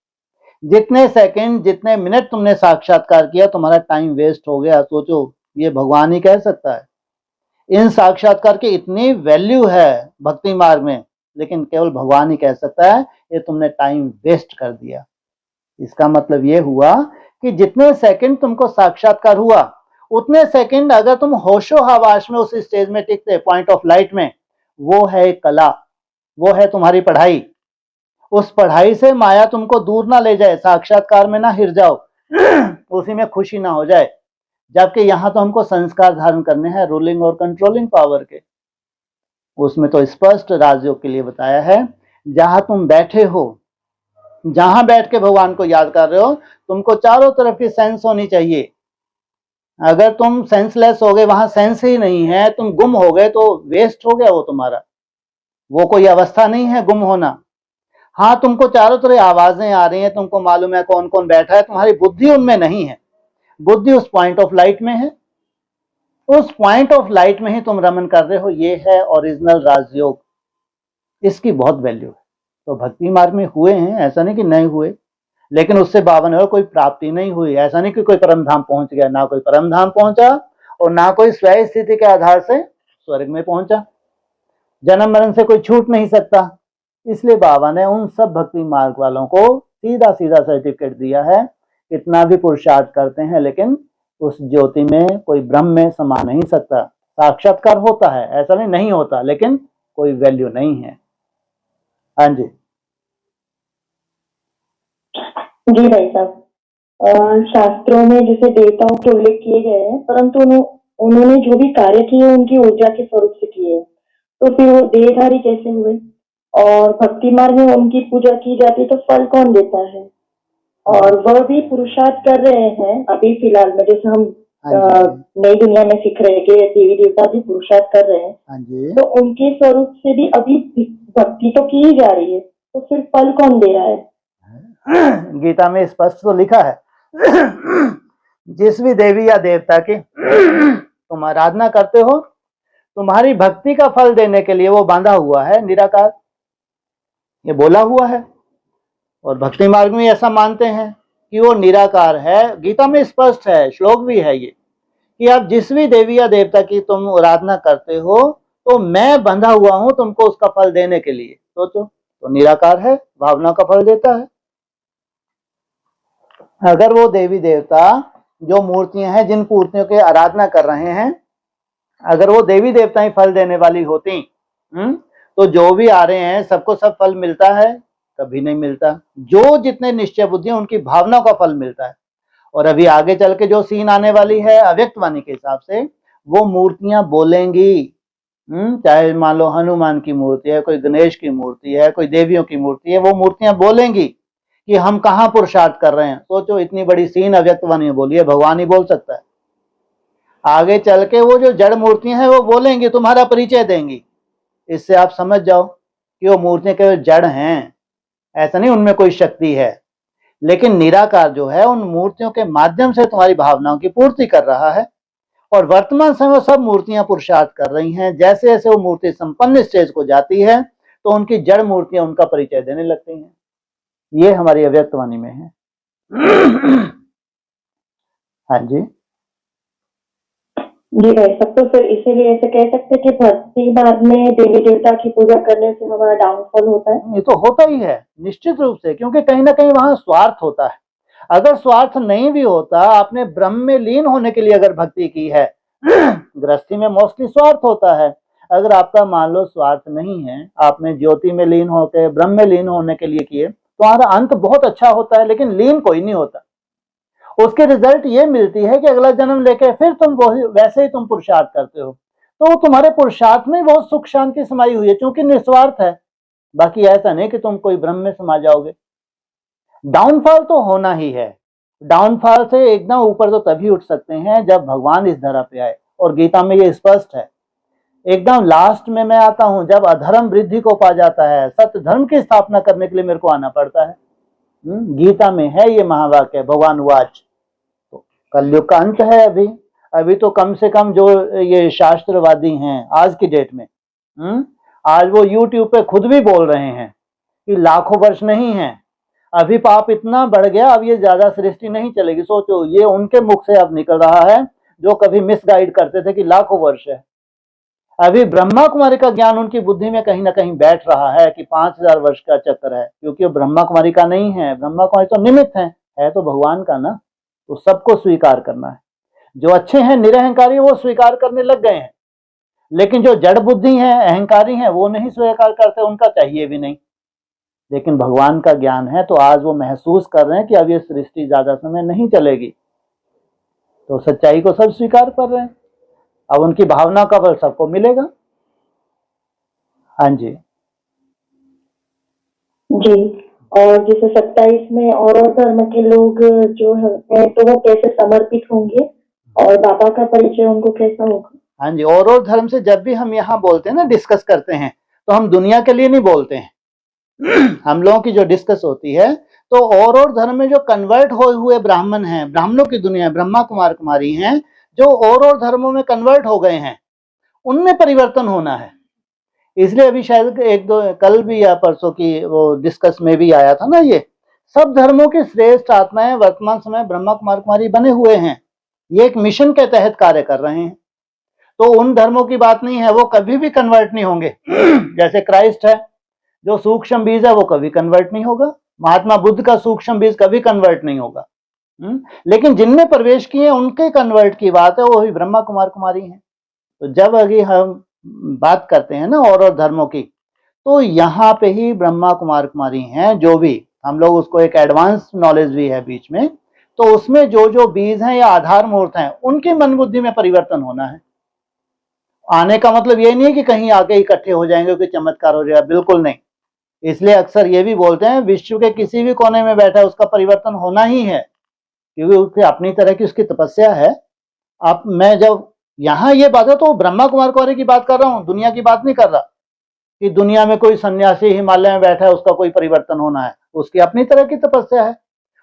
जितने सेकंड, जितने मिनट तुमने साक्षात्कार किया, तुम्हारा टाइम वेस्ट हो गया। सोचो, ये भगवान ही कह सकता है। इन साक्षात्कार की इतनी वैल्यू है भक्ति मार्ग में, लेकिन केवल भगवान ही कह सकता है ये तुमने टाइम वेस्ट कर दिया। इसका मतलब ये हुआ कि जितने सेकंड तुमको साक्षात्कार हुआ, उतने सेकंड अगर तुम होशो हवास में उस स्टेज में टिकते, पॉइंट ऑफ लाइट में, वो है कला, वो है तुम्हारी पढ़ाई। उस पढ़ाई से माया तुमको दूर ना ले जाए, साक्षात्कार में ना हिर जाओ, उसी में खुशी ना हो जाए। जबकि यहां तो हमको संस्कार धारण करने हैं रूलिंग और कंट्रोलिंग पावर के। उसमें तो स्पष्ट राजयोग के लिए बताया है, जहां तुम बैठे हो, जहां बैठ के भगवान को याद कर रहे हो, तुमको चारों तरफ की सेंस होनी चाहिए। अगर तुम सेंसलेस हो गए, वहां सेंस ही नहीं है, तुम गुम हो गए, तो वेस्ट हो गया वो तुम्हारा। वो कोई अवस्था नहीं है गुम होना। हाँ, तुमको चारों तरफ आवाजें आ रही हैं, तुमको मालूम है कौन कौन बैठा है, तुम्हारी बुद्धि उनमें नहीं है। बुद्धि उस पॉइंट ऑफ लाइट में है, उस पॉइंट ऑफ लाइट में ही तुम रमन कर रहे हो। ये है ओरिजिनल राजयोग, इसकी बहुत वैल्यू है। तो भक्ति मार्ग में हुए हैं, ऐसा नहीं कि नहीं हुए, लेकिन उससे 52 कोई प्राप्ति नहीं हुई। ऐसा नहीं कि कोई परम धाम पहुंच गया, ना कोई परम धाम पहुंचा और ना कोई स्वयं स्थिति के आधार से स्वर्ग में पहुंचा। जन्म मरण से कोई छूट नहीं सकता। इसलिए बाबा ने उन सब भक्ति मार्ग वालों को सीधा सीधा सर्टिफिकेट दिया है, कितना भी पुरुषार्थ करते हैं लेकिन उस ज्योति में कोई ब्रह्म में समा नहीं सकता। साक्षात्कार होता है, ऐसा नहीं होता, लेकिन कोई वैल्यू नहीं है। हाँ जी जी भाई साहब, शास्त्रों में जैसे देवताओं के उल्लेख किए गए हैं, परंतु उन्होंने जो भी कार्य किए उनकी ऊर्जा के स्वरूप से किए, तो फिर वो देहधारी कैसे हुए? और भक्ति मार्ग में उनकी पूजा की जाती तो फल कौन देता है? और वह भी पुरुषार्थ कर रहे हैं अभी फिलहाल में, जैसे हम नई दुनिया में सीख रहे हैं कि देवी देवता भी पुरुषार्थ कर रहे हैं, तो उनके स्वरूप से भी अभी भक्ति तो की ही जा रही है, तो फिर फल कौन दे रहा है? गीता में स्पष्ट तो लिखा है जिस भी देवी या देवता की तुम आराधना करते हो, तुम्हारी भक्ति का फल देने के लिए वो बांधा हुआ है निराकार, ये बोला हुआ है। और भक्ति मार्ग में ऐसा मानते हैं कि वो निराकार है। गीता में स्पष्ट है, श्लोक भी है ये, कि आप जिस भी देवी या देवता की तुम आराधना करते हो तो मैं बंधा हुआ हूं तुमको उसका फल देने के लिए। सोचो, तो निराकार है, भावना का फल देता है। अगर वो देवी देवता जो मूर्तियां हैं, जिन मूर्तियों की आराधना कर रहे हैं, अगर वो देवी देवता ही फल देने वाली होती तो जो भी आ रहे हैं सबको सब फल मिलता है? कभी नहीं मिलता। जो जितने निश्चय बुद्धि हैं उनकी भावना का फल मिलता है। और अभी आगे चल के जो सीन आने वाली है अव्यक्त वाणी के हिसाब से, वो मूर्तियां बोलेंगी। चाहे मान लो हनुमान की मूर्ति है, कोई गणेश की मूर्ति है, कोई देवियों की मूर्ति है, वो मूर्तियां बोलेंगी कि हम कहाँ पुरुषार्थ कर रहे हैं। सोचो, इतनी बड़ी सीन अव्यक्त वाणी में बोली है, भगवान ही बोल सकता है। आगे चल के वो जो जड़ मूर्तियां हैं वो बोलेंगी, तुम्हारा परिचय देंगी। इससे आप समझ जाओ कि वो मूर्तियां केवल जड़ हैं, ऐसा नहीं उनमें कोई शक्ति है। लेकिन निराकार जो है उन मूर्तियों के माध्यम से तुम्हारी भावनाओं की पूर्ति कर रहा है। और वर्तमान समय सब मूर्तियां पुरुषार्थ कर रही हैं। जैसे जैसे वो मूर्ति संपन्न स्टेज को जाती है तो उनकी जड़ मूर्तियां उनका परिचय देने लगती हैं। ये हमारी अव्यक्त वाणी में है। हाँ जी जी भाई सब, तो फिर इसीलिए ऐसे कह सकते हैं कि भक्ति मार्ग में देवी देवता की पूजा करने से हमारा डाउनफॉल होता है। ये तो होता ही है निश्चित रूप से, क्योंकि कहीं ना कहीं वहां स्वार्थ होता है। अगर स्वार्थ नहीं भी होता, आपने ब्रह्म में लीन होने के लिए अगर भक्ति की है गृहस्थी में मोस्टली स्वार्थ होता है। अगर आपका मान लो स्वार्थ नहीं है, आपने ज्योति में लीन होकर ब्रह्म में लीन होने के लिए किए, तुम्हारा अंत बहुत अच्छा होता है, लेकिन लीन कोई नहीं होता। उसके रिजल्ट ये मिलती है कि अगला जन्म लेके फिर तुम वैसे ही तुम पुरुषार्थ करते हो। तो तुम्हारे पुरुषार्थ में बहुत सुख शांति समाई हुई है, क्योंकि निस्वार्थ है। बाकी ऐसा नहीं कि तुम कोई ब्रह्म में समा जाओगे। डाउनफॉल तो होना ही है। डाउनफॉल से एकदम ऊपर तो तभी उठ सकते हैं जब भगवान इस धरा पे आए, और गीता में ये स्पष्ट है। एकदम लास्ट में मैं आता हूं जब अधर्म वृद्धि को पा जाता है, सत्य धर्म की स्थापना करने के लिए मेरे को आना पड़ता है। गीता में है ये महावाक्य, भगवान वाच। तो कलयुग का अंत है अभी तो कम से कम जो ये शास्त्रवादी हैं आज की डेट में, आज वो यूट्यूब पे खुद भी बोल रहे हैं कि लाखों वर्ष नहीं है, अभी पाप इतना बढ़ गया, अब ये ज्यादा सृष्टि नहीं चलेगी। सोचो, ये उनके मुख से अब निकल रहा है जो कभी मिसगाइड करते थे कि लाखों वर्ष है। अभी ब्रह्मा कुमारी का ज्ञान उनकी बुद्धि में कहीं ना कहीं बैठ रहा है कि 5000 वर्ष का चक्कर है, क्योंकि वो ब्रह्मा कुमारी का नहीं है। ब्रह्मा कुमारी तो निमित्त है तो भगवान का ना। तो सबको स्वीकार करना है। जो अच्छे हैं निरहंकारी वो स्वीकार करने लग गए हैं, लेकिन जो जड़ बुद्धि हैं अहंकारी हैं वो नहीं स्वीकार करते, उनका चाहिए भी नहीं। लेकिन भगवान का ज्ञान है तो आज वो महसूस कर रहे हैं कि अब ये सृष्टि ज्यादा समय नहीं चलेगी, तो सच्चाई को सब स्वीकार कर रहे हैं। अब उनकी भावना का फल सबको मिलेगा। हाँ जी जी। और जैसे 27 में और धर्म के लोग जो है तो वो कैसे समर्पित होंगे और बाबा का परिचय उनको कैसा होगा? हाँ जी, और धर्म से जब भी हम यहाँ बोलते हैं ना, डिस्कस करते हैं, तो हम दुनिया के लिए नहीं बोलते हैं। हम लोगों की जो डिस्कस होती है तो और धर्म में जो कन्वर्ट हुए ब्राह्मण हैं, ब्राह्मणों की दुनिया, ब्रह्मा कुमार कुमारी हैं जो और धर्मों में कन्वर्ट हो गए हैं, उनमें परिवर्तन होना है। इसलिए अभी शायद एक दो कल भी या परसों की वो डिस्कस में भी आया था ना, ये सब धर्मों के श्रेष्ठ आत्माएं वर्तमान समय ब्रह्मा कुमार कुमारी बने हुए हैं। ये एक मिशन के तहत कार्य कर रहे हैं। तो उन धर्मों की बात नहीं है, वो कभी भी कन्वर्ट नहीं होंगे। जैसे क्राइस्ट है, जो सूक्ष्म बीज है वो कभी कन्वर्ट नहीं होगा। महात्मा बुद्ध का सूक्ष्म बीज कभी कन्वर्ट नहीं होगा। लेकिन जिनने प्रवेश किए उनके कन्वर्ट की बात है, वो ही ब्रह्मा कुमार कुमारी हैं। तो जब अभी हम बात करते हैं ना और धर्मों की, तो यहाँ पे ही ब्रह्मा कुमार कुमारी हैं, जो भी हम लोग उसको एक एडवांस नॉलेज भी है बीच में, तो उसमें जो जो बीज हैं या आधार मूर्त हैं उनकी मन बुद्धि में परिवर्तन होना है। आने का मतलब ये नहीं है कि कहीं आके इकट्ठे हो जाएंगे, कोई चमत्कार हो जाएगा, बिल्कुल नहीं। इसलिए अक्सर ये भी बोलते हैं विश्व के किसी भी कोने में बैठा है उसका परिवर्तन होना ही है, क्योंकि उसकी अपनी तरह की उसकी तपस्या है। अब मैं जब यहाँ ये बात है तो ब्रह्मा कुमार कुमारी की बात कर रहा हूँ, दुनिया की बात नहीं कर रहा कि दुनिया में कोई सन्यासी हिमालय में बैठा है उसका कोई परिवर्तन होना है। उसकी अपनी तरह की तपस्या है,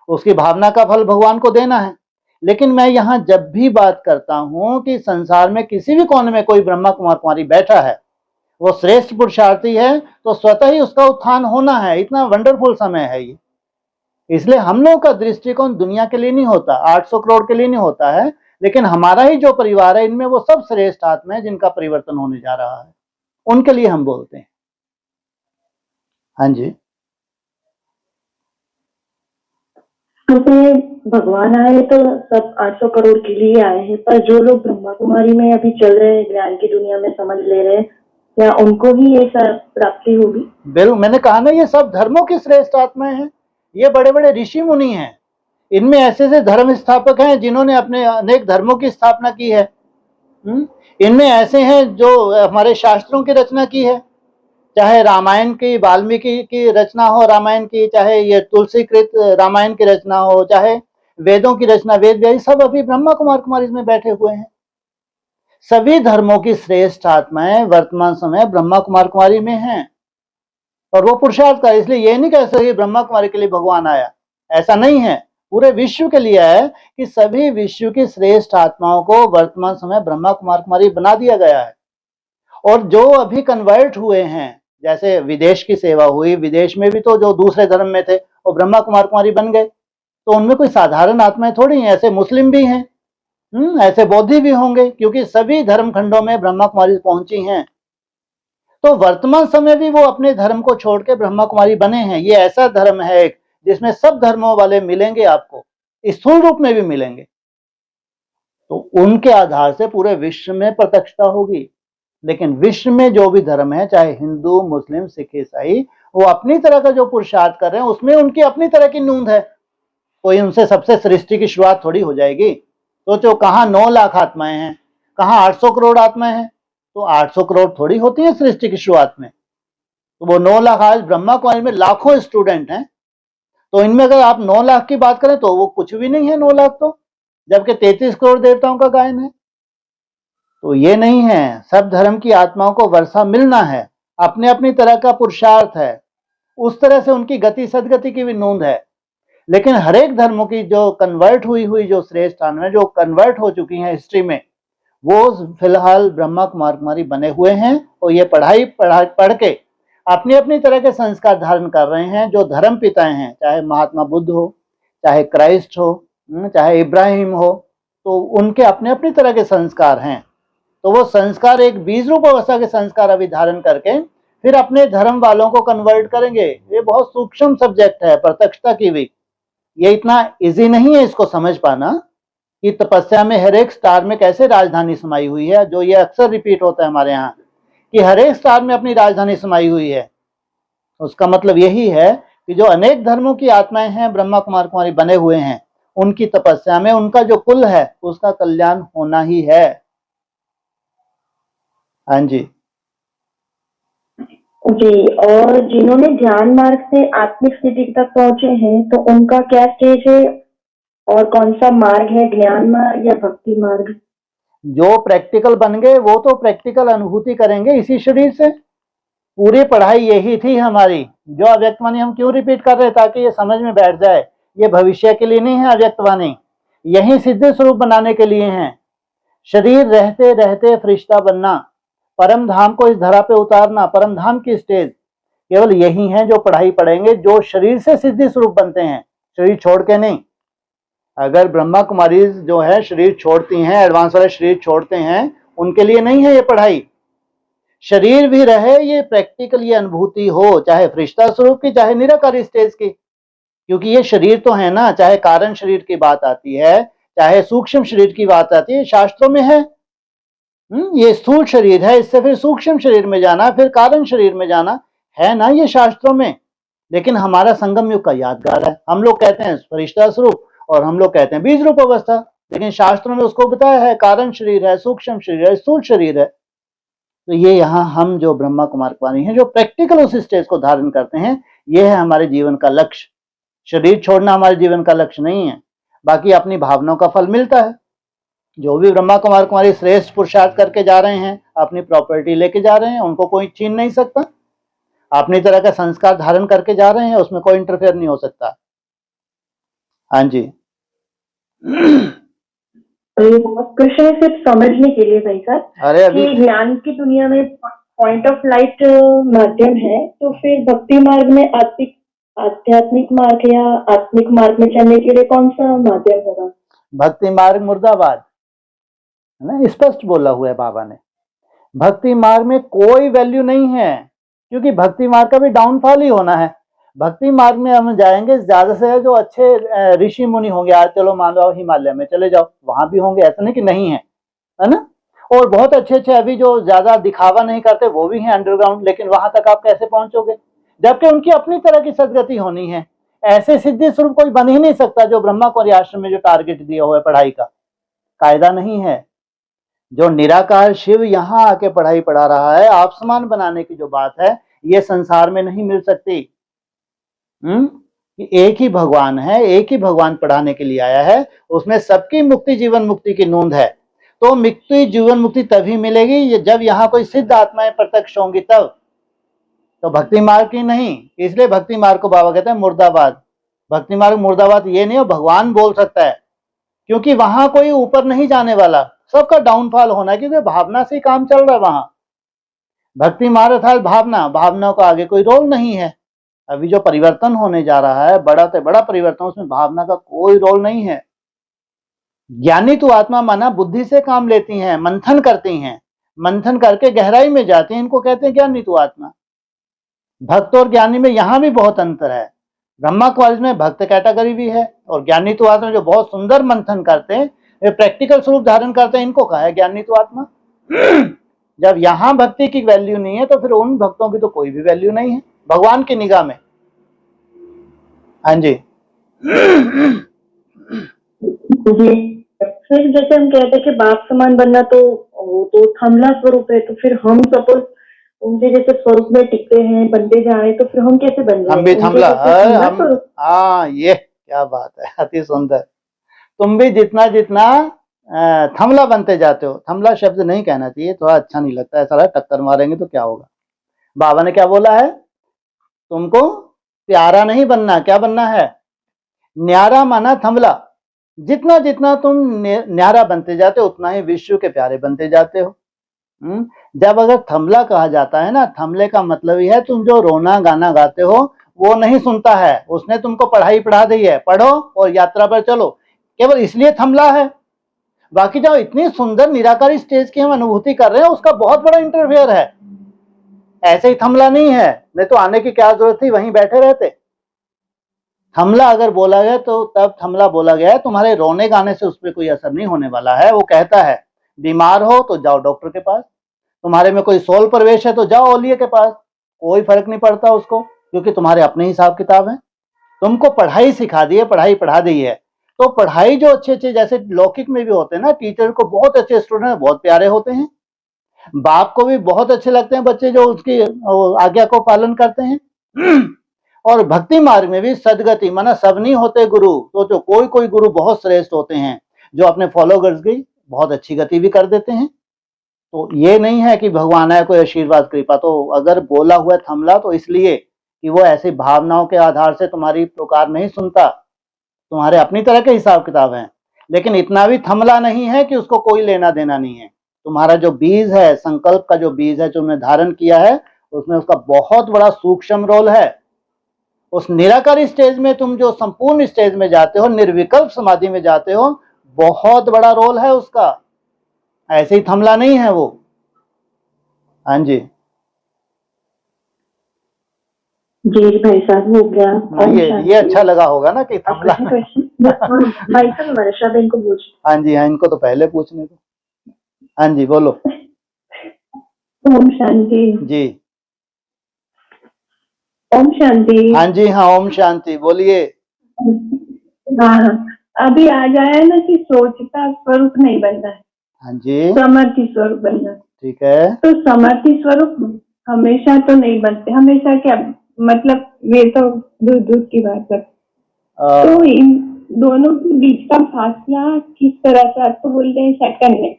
उसकी भावना का फल भगवान को देना है। लेकिन मैं यहाँ जब भी बात करता हूँ कि संसार में किसी भी कोने में कोई ब्रह्मा कुमार कुमारी बैठा है, वो श्रेष्ठ पुरुषार्थी है, तो स्वतः ही उसका उत्थान होना है। इतना वंडरफुल समय है ये। इसलिए हम लोगों का दृष्टिकोण दुनिया के लिए नहीं होता, 800 करोड़ के लिए नहीं होता है, लेकिन हमारा ही जो परिवार है इनमें वो सब श्रेष्ठ आत्मा है जिनका परिवर्तन होने जा रहा है, उनके लिए हम बोलते हैं। हाँ जी। जैसे भगवान आए तो सब 800 करोड़ के लिए आए हैं, पर जो लोग ब्रह्मा कुमारी में अभी चल रहे हैं, ज्ञान की दुनिया में समझ ले रहे हैं, क्या उनको ही ये सब प्राप्ति होगी? बिल्कुल, मैंने कहा ना ये सब धर्मों की श्रेष्ठ आत्माएं हैं। ये बड़े बड़े ऋषि मुनि हैं, इनमें ऐसे ऐसे धर्म स्थापक हैं जिन्होंने अपने अनेक धर्मों की स्थापना की है। इनमें ऐसे हैं जो हमारे शास्त्रों की रचना की है, चाहे रामायण की वाल्मीकि की रचना हो रामायण की, चाहे ये तुलसीकृत रामायण की रचना हो, चाहे वेदों की रचना वेद व्यास, सब अभी ब्रह्मा कुमार कुमारी में बैठे हुए हैं। सभी धर्मों की श्रेष्ठ आत्माएं वर्तमान समय ब्रह्मा कुमार कुमारी में हैं और वो पुरुषार्थ का। इसलिए ये नहीं कह सकते ब्रह्मा कुमारी के लिए भगवान आया, ऐसा नहीं है। पूरे विश्व के लिए है कि सभी विश्व की श्रेष्ठ आत्माओं को वर्तमान समय ब्रह्मा कुमार कुमारी बना दिया गया है। और जो अभी कन्वर्ट हुए हैं, जैसे विदेश की सेवा हुई, विदेश में भी तो जो दूसरे धर्म में थे वो ब्रह्मा कुमार कुमारी बन गए, तो उनमें कोई साधारण आत्माएं थोड़ी हैं। ऐसे मुस्लिम भी हैं, ऐसे बौद्धि भी होंगे, क्योंकि सभी धर्म खंडों में ब्रह्मा कुमारी पहुंची हैं। तो वर्तमान समय भी वो अपने धर्म को छोड़ के ब्रह्मा कुमारी बने हैं। ये ऐसा धर्म है एक जिसमें सब धर्मों वाले मिलेंगे, आपको स्थूल रूप में भी मिलेंगे, तो उनके आधार से पूरे विश्व में प्रत्यक्षता होगी। लेकिन विश्व में जो भी धर्म है, चाहे हिंदू मुस्लिम सिख ईसाई, वो अपनी तरह का जो पुरुषार्थ कर रहे हैं उसमें उनकी अपनी तरह की नूंद है। कोई उनसे सबसे सृष्टि की शुरुआत थोड़ी हो जाएगी। सोचो कहाँ 9 लाख आत्माएं हैं, कहाँ 800 करोड़ आत्माएं हैं, तो 800 करोड़ थोड़ी होती है सृष्टि की शुरुआत में। तो वो 9 लाख, आज ब्रह्मा कुमारी में लाखों स्टूडेंट हैं, तो इनमें अगर आप 9 लाख की बात करें तो वो कुछ भी नहीं है 9 लाख तो, जबकि 33 करोड़ देवताओं का गायन है। तो ये नहीं है, सब धर्म की आत्माओं को वर्षा मिलना है, अपने अपनी तरह का पुरुषार्थ है, उस तरह से उनकी गति सदगति की भी नूंद है। लेकिन हर एक धर्मों की जो कन्वर्ट हुई जो श्रेष्ठ आत्माएं जो कन्वर्ट हो चुकी हैं हिस्ट्री में, वो फिलहाल ब्रह्मा कुमार कुमारी बने हुए हैं और ये पढ़ के अपनी अपनी तरह के संस्कार धारण कर रहे हैं। जो धर्म पिताएं हैं, चाहे महात्मा बुद्ध हो, चाहे क्राइस्ट हो, चाहे इब्राहिम हो, तो उनके अपने अपनी तरह के संस्कार हैं। तो वो संस्कार एक बीज रूप अवस्था के संस्कार अभी धारण करके फिर अपने धर्म वालों को कन्वर्ट करेंगे। ये बहुत सूक्ष्म सब्जेक्ट है प्रत्यक्षता की भी। ये इतना इजी नहीं है इसको समझ पाना कि तपस्या में हर एक स्टार में कैसे राजधानी समाई हुई है। जो ये अक्सर रिपीट होता है हमारे यहाँ कि हर एक स्टार में अपनी राजधानी समाई हुई है, उसका मतलब यही है कि जो अनेक धर्मों की आत्माएं हैं ब्रह्मा कुमार कुमारी बने हुए हैं, उनकी तपस्या में उनका जो कुल है उसका कल्याण होना ही है। हाँ जी जी। और जिन्होंने ध्यान मार्ग से आत्मिक स्थिति तक पहुंचे हैं तो उनका क्या स्टेज है और कौन सा मार्ग है, ज्ञान मार्ग या भक्ति मार्ग? जो प्रैक्टिकल बन गए वो तो प्रैक्टिकल अनुभूति करेंगे इसी शरीर से। पूरी पढ़ाई यही थी हमारी। जो अव्यक्तवाणी हम क्यों रिपीट कर रहे हैं, ताकि ये समझ में बैठ जाए। ये भविष्य के लिए नहीं है अव्यक्तवाणी, यही सिद्ध स्वरूप बनाने के लिए है। शरीर रहते रहते फरिश्ता बनना, परम धाम को इस धरा पे उतारना, परम धाम की स्टेज केवल यही है जो पढ़ाई पढ़ेंगे, जो शरीर से सिद्धि स्वरूप बनते हैं, शरीर छोड़ के नहीं। अगर ब्रह्मा कुमारी जो है शरीर छोड़ती हैं, एडवांस वाले शरीर छोड़ते हैं, उनके लिए नहीं है ये पढ़ाई। शरीर भी रहे, ये प्रैक्टिकल ये अनुभूति हो, चाहे फरिश्ता स्वरूप की चाहे निराकार स्टेज की, क्योंकि ये शरीर तो है ना। चाहे कारण शरीर की बात आती है, चाहे सूक्ष्म शरीर की बात आती है, शास्त्रों में है। ये स्थूल शरीर है, इससे फिर सूक्ष्म शरीर में जाना, फिर कारण शरीर में जाना है ना, ये शास्त्रों में। लेकिन हमारा संगम युग का यादगार है। हम लोग कहते हैं फरिश्ता स्वरूप और हम लोग कहते हैं बीज रूप अवस्था, लेकिन शास्त्रों में उसको बताया है कारण शरीर है, सूक्ष्म शरीर है, स्थूल शरीर है। तो ये यहाँ हम जो ब्रह्मा कुमार कुमारी हैं, जो प्रैक्टिकल उस स्टेज को धारण करते हैं, ये है हमारे जीवन का लक्ष्य। शरीर छोड़ना हमारे जीवन का लक्ष्य नहीं है, बाकी अपनी भावनाओं का फल मिलता है। जो भी ब्रह्मा कुमार कुमारी श्रेष्ठ पुरुषार्थ करके जा रहे हैं, अपनी प्रॉपर्टी लेके जा रहे हैं, उनको कोई छीन नहीं सकता। अपनी तरह का संस्कार धारण करके जा रहे हैं, उसमें कोई इंटरफेयर नहीं हो सकता। हाँ जी। क्वेश्चन सिर्फ समझने के लिए भाई साहब, अरे अभी कि ज्ञान की दुनिया में पॉइंट ऑफ लाइट माध्यम है, तो फिर भक्ति मार्ग में आध्यात्मिक मार्ग या आत्मिक मार्ग में चलने के लिए कौन सा माध्यम होगा? भक्ति मार्ग मुर्दाबाद है ना, स्पष्ट बोला हुआ है बाबा ने। भक्ति मार्ग में कोई वैल्यू नहीं है, क्योंकि भक्ति मार्ग का भी डाउनफॉल ही होना है। भक्ति मार्ग में हम जाएंगे, ज्यादा से जो अच्छे ऋषि मुनि होंगे, आज चलो मान लो हिमालय में चले जाओ, वहां भी होंगे, ऐसा नहीं कि नहीं है, है ना। और बहुत अच्छे अच्छे अभी जो ज्यादा दिखावा नहीं करते वो भी हैं अंडरग्राउंड, लेकिन वहां तक आप कैसे पहुंचोगे, जबकि उनकी अपनी तरह की सदगति होनी है। ऐसे सिद्धि स्वरूप कोई बन ही नहीं सकता जो ब्रह्मा कुमारी आश्रम में जो टारगेट दिया हुआ है पढ़ाई का, कायदा नहीं है। जो निराकार शिव यहाँ आके पढ़ाई पढ़ा रहा है, आप समान बनाने की जो बात है, ये संसार में नहीं मिल सकती। कि एक ही भगवान है, एक ही भगवान पढ़ाने के लिए आया है, उसमें सबकी मुक्ति जीवन मुक्ति की नूंद है। तो मुक्ति जीवन मुक्ति तभी मिलेगी जब यहाँ कोई सिद्ध आत्माएं प्रत्यक्ष होंगी तब। तो भक्ति मार्ग की नहीं, इसलिए भक्ति मार्ग को बाबा कहते हैं मुर्दाबाद। भक्ति मार्ग मुर्दाबाद ये नहीं हो, भगवान बोल सकता है, क्योंकि वहां कोई ऊपर नहीं जाने वाला, सबका डाउनफॉल होना है, क्योंकि भावना से ही काम चल रहा है वहां। भक्ति मार्ग अर्थात भावना, भावनाओं का आगे कोई रोल नहीं है। अभी जो परिवर्तन होने जा रहा है, बड़ा से बड़ा परिवर्तन, उसमें भावना का कोई रोल नहीं है। ज्ञानी तो आत्मा माना बुद्धि से काम लेती हैं, मंथन करती हैं, मंथन करके गहराई में जाती हैं, इनको कहते हैं ज्ञानी तो आत्मा। भक्त और ज्ञानी में यहां भी बहुत अंतर है। ब्रह्मा कॉलेज में भक्त कैटेगरी भी है, और ज्ञानी तो आत्मा जो बहुत सुंदर मंथन करते हैं, प्रैक्टिकल स्वरूप धारण करते हैं, इनको कहा है ज्ञानी तो आत्मा। जब यहां भक्ति की वैल्यू नहीं है, तो फिर उन भक्तों की तो कोई भी वैल्यू नहीं है भगवान की निगाह में। हाँ जी। फिर जैसे हम कहते हैं कि बाप समान बनना, तो थमला स्वरूप है, तो फिर हम सपोज उनके जैसे स्वरूप में टिकते हैं, बनते जा रहे हैं, तो फिर हम कैसे बन जाए? हम भी थमला, हाँ ये क्या बात है, अति सुंदर। तुम भी जितना जितना थमला बनते जाते हो, थमला शब्द नहीं कहना चाहिए, थोड़ा अच्छा नहीं लगता है, सारा टक्कर मारेंगे तो क्या होगा। बाबा ने क्या बोला है, तुमको प्यारा नहीं बनना, क्या बनना है, न्यारा माना थमला। जितना जितना तुम न्यारा बनते जाते हो, उतना ही विश्व के प्यारे बनते जाते हो। जब अगर थमला कहा जाता है ना, थमले का मतलब ही है तुम जो रोना गाना गाते हो वो नहीं सुनता है, उसने तुमको पढ़ाई पढ़ा दी है, पढ़ो और यात्रा पर चलो, केवल इसलिए थमला है। बाकी जो इतनी सुंदर निराकारी स्टेज की हम अनुभूति कर रहे हैं, उसका बहुत बड़ा इंटरफेयर है, ऐसे ही थमला नहीं है। नहीं तो आने की क्या जरूरत थी, वहीं बैठे रहते। थमला अगर बोला गया तो तब थमला बोला गया है, तुम्हारे रोने गाने से उस पर कोई असर नहीं होने वाला है। वो कहता है बीमार हो तो जाओ डॉक्टर के पास, तुम्हारे में कोई सोल प्रवेश है तो जाओ औलिये के पास, कोई फर्क नहीं पड़ता उसको, क्योंकि तुम्हारे अपने हिसाब किताब है। तुमको पढ़ाई सिखा दी है, पढ़ाई पढ़ा दी है, तो पढ़ाई जो अच्छे अच्छे, जैसे लौकिक में भी होते हैं ना, टीचर को बहुत अच्छे स्टूडेंट बहुत प्यारे होते हैं, बाप को भी बहुत अच्छे लगते हैं बच्चे जो उसकी आज्ञा को पालन करते हैं। और भक्ति मार्ग में भी सदगति माना सब नहीं होते गुरु, तो जो कोई कोई गुरु बहुत श्रेष्ठ होते हैं, जो अपने फॉलोअर्स की बहुत अच्छी गति भी कर देते हैं। तो ये नहीं है कि भगवान है कोई आशीर्वाद कृपा। तो अगर बोला हुआ थमला तो इसलिए कि वो ऐसी भावनाओं के आधार से तुम्हारी पुकार नहीं सुनता, तुम्हारे अपनी तरह के हिसाब किताब हैं, लेकिन इतना भी थमला नहीं है कि उसको कोई लेना देना नहीं है। तुम्हारा जो बीज है, संकल्प का जो बीज है जो तुमने धारण किया है, उसमें उसका बहुत बड़ा सूक्ष्म रोल है। उस निराकारी स्टेज में तुम जो संपूर्ण स्टेज में जाते हो, निर्विकल्प समाधि में जाते हो, बहुत बड़ा रोल है उसका, ऐसे ही थमला नहीं है वो। हाँ जी जी भाई साहब, हो गया। ये अच्छा लगा होगा ना कि थमला। भाई साहब वर्षा बहन को पूछ। हाँ जी, हाँ, इनको तो पहले पूछने दो। हाँ जी बोलो। ओम शांति। जी ओम शांति। हाँ जी, हाँ ओम शांति, बोलिए। हाँ हाँ, अभी आ जाए ना कि सोचता स्वरूप नहीं बनना है, हाँ जी समर्थी स्वरूप बनना है। ठीक है। तो समर्थी स्वरूप हमेशा तो नहीं बनते, हमेशा क्या मतलब, ये तो दूर दूर की बात है। तो इन दोनों के बीच का फासला किस तरह से, आप तो बोल रहे हैं सेकंड में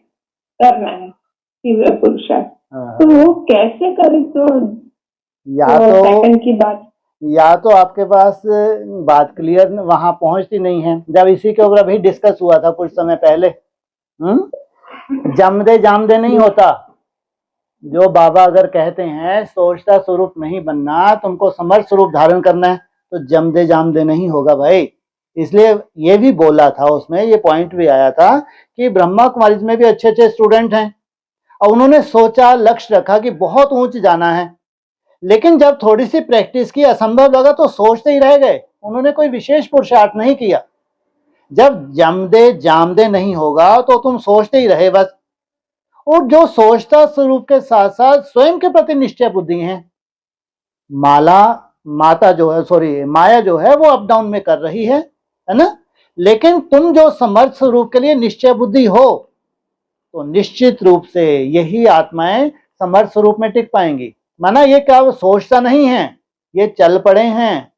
करना है तीव्र पुरुषार्थ, तो वो कैसे करें? तो या तो सेकंड की बात, या तो आपके पास बात क्लियर वहां पहुंचती नहीं है। जब इसी के ऊपर अभी डिस्कस हुआ था कुछ समय पहले, जमदे जामदे नहीं होता। जो बाबा अगर कहते हैं सोचता स्वरूप नहीं बनना, तुमको समर्थ स्वरूप धारण करना है, तो जमदे जामदे नहीं होगा भाई। इसलिए ये भी बोला था उसमें, ये पॉइंट भी आया था कि ब्रह्मा कुमारी में भी अच्छे अच्छे स्टूडेंट हैं और उन्होंने सोचा, लक्ष्य रखा कि बहुत ऊंच जाना है, लेकिन जब थोड़ी सी प्रैक्टिस की असंभव लगा तो सोचते ही रह गए। उन्होंने कोई विशेष पुरुषार्थ नहीं किया। जब जमदे जामदे नहीं होगा तो तुम सोचते ही रहे बस। और जो सोचता स्वरूप के साथ साथ स्वयं के प्रति निश्चय बुद्धि है, माता जो है, सॉरी माया जो है, वो अप डाउन में कर रही है ना। लेकिन तुम जो समर्थ स्वरूप के लिए निश्चय बुद्धि हो, तो निश्चित रूप से यही आत्माएं समर्थ स्वरूप में टिक पाएंगी। माना ये क्या वो सोचता नहीं है, ये चल पड़े हैं,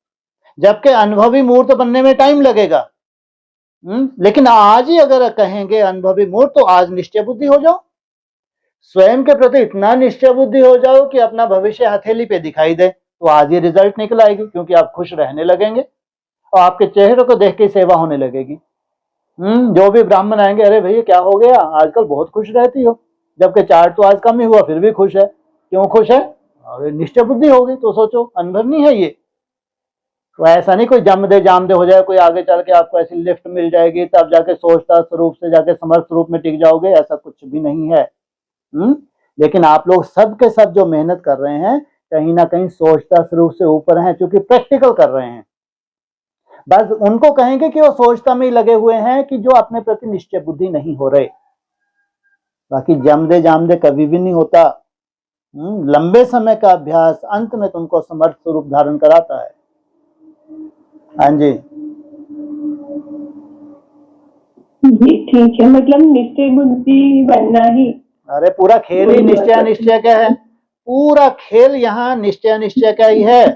जबकि अनुभवी मूर्त बनने में टाइम लगेगा। लेकिन आज ही अगर कहेंगे अनुभवी मूर्त, तो आज निश्चय बुद्धि हो जाओ, स्वयं के प्रति इतना निश्चय बुद्धि हो जाओ कि अपना भविष्य हथेली पे दिखाई दे, तो आज ये रिजल्ट निकल आएगी, क्योंकि आप खुश रहने लगेंगे और आपके चेहरे को देख के सेवा होने लगेगी। जो भी ब्राह्मण आएंगे, अरे भैया क्या हो गया, आजकल बहुत खुश रहती हो, जबकि चार्ट तो आज कम ही हुआ फिर भी खुश है। क्यों खुश है? अरे निश्चय बुद्धि होगी। तो सोचो, अनुभव नहीं है ये। तो ऐसा नहीं कोई जमदे जामदे हो जाए, कोई आगे चल के आपको ऐसी लिफ्ट मिल जाएगी तब जाके सोचता स्वरूप से जाके समर्थ स्वरूप में टिक जाओगे, ऐसा कुछ भी नहीं है। लेकिन आप लोग सब के सब जो मेहनत कर रहे हैं, कहीं ना कहीं सोचता स्वरूप से ऊपर हैं, क्योंकि प्रैक्टिकल कर रहे हैं। बस उनको कहेंगे कि वो सोचता में ही लगे हुए हैं, कि जो अपने प्रति निश्चय बुद्धि नहीं हो रहे। बाकी जमदे जामदे कभी भी नहीं होता। लंबे समय का अभ्यास अंत में तुमको समर्थ स्वरूप धारण कराता है। हाँ जी जी ठीक है, मतलब निश्चय बुद्धि बनना ही। अरे पूरा खेल ही निश्चय निश्चय का है। पूरा खेल यहाँ निश्चय निश्चय का ही है।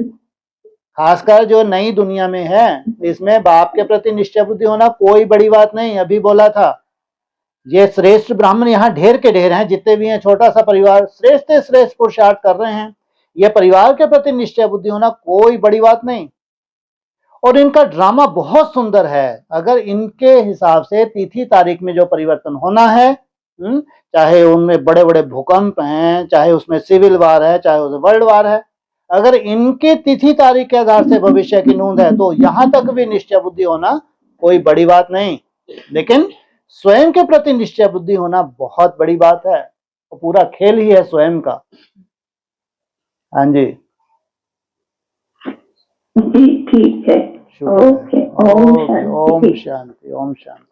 खासकर जो नई दुनिया में है, इसमें बाप के प्रति निश्चय बुद्धि होना कोई बड़ी बात नहीं। अभी बोला था, ये श्रेष्ठ ब्राह्मण यहाँ ढेर के ढेर हैं, जितने भी हैं, छोटा सा परिवार, श्रेष्ठ श्रेष्ठ पुरुषार्थ कर रहे हैं। ये परिवार के प्रति निश्चय बुद्धि होना कोई बड़ी बात नहीं। और इनका ड्रामा बहुत सुंदर है। अगर इनके हिसाब से तिथि तारीख में जो परिवर्तन होना है, चाहे उनमें बड़े बड़े भूकंप हैं, चाहे उसमें सिविल वार है, चाहे उसमें वर्ल्ड वार है, अगर इनके तिथि तारीख के आधार से भविष्य की नोंद है, तो यहां तक भी निश्चय बुद्धि होना कोई बड़ी बात नहीं। लेकिन स्वयं के प्रति निश्चय बुद्धि होना बहुत बड़ी बात है। तो पूरा खेल ही है स्वयं का। हाँ जी जी ठीक है। ओके, ओम शांति। ओम शांति, ओम शांति।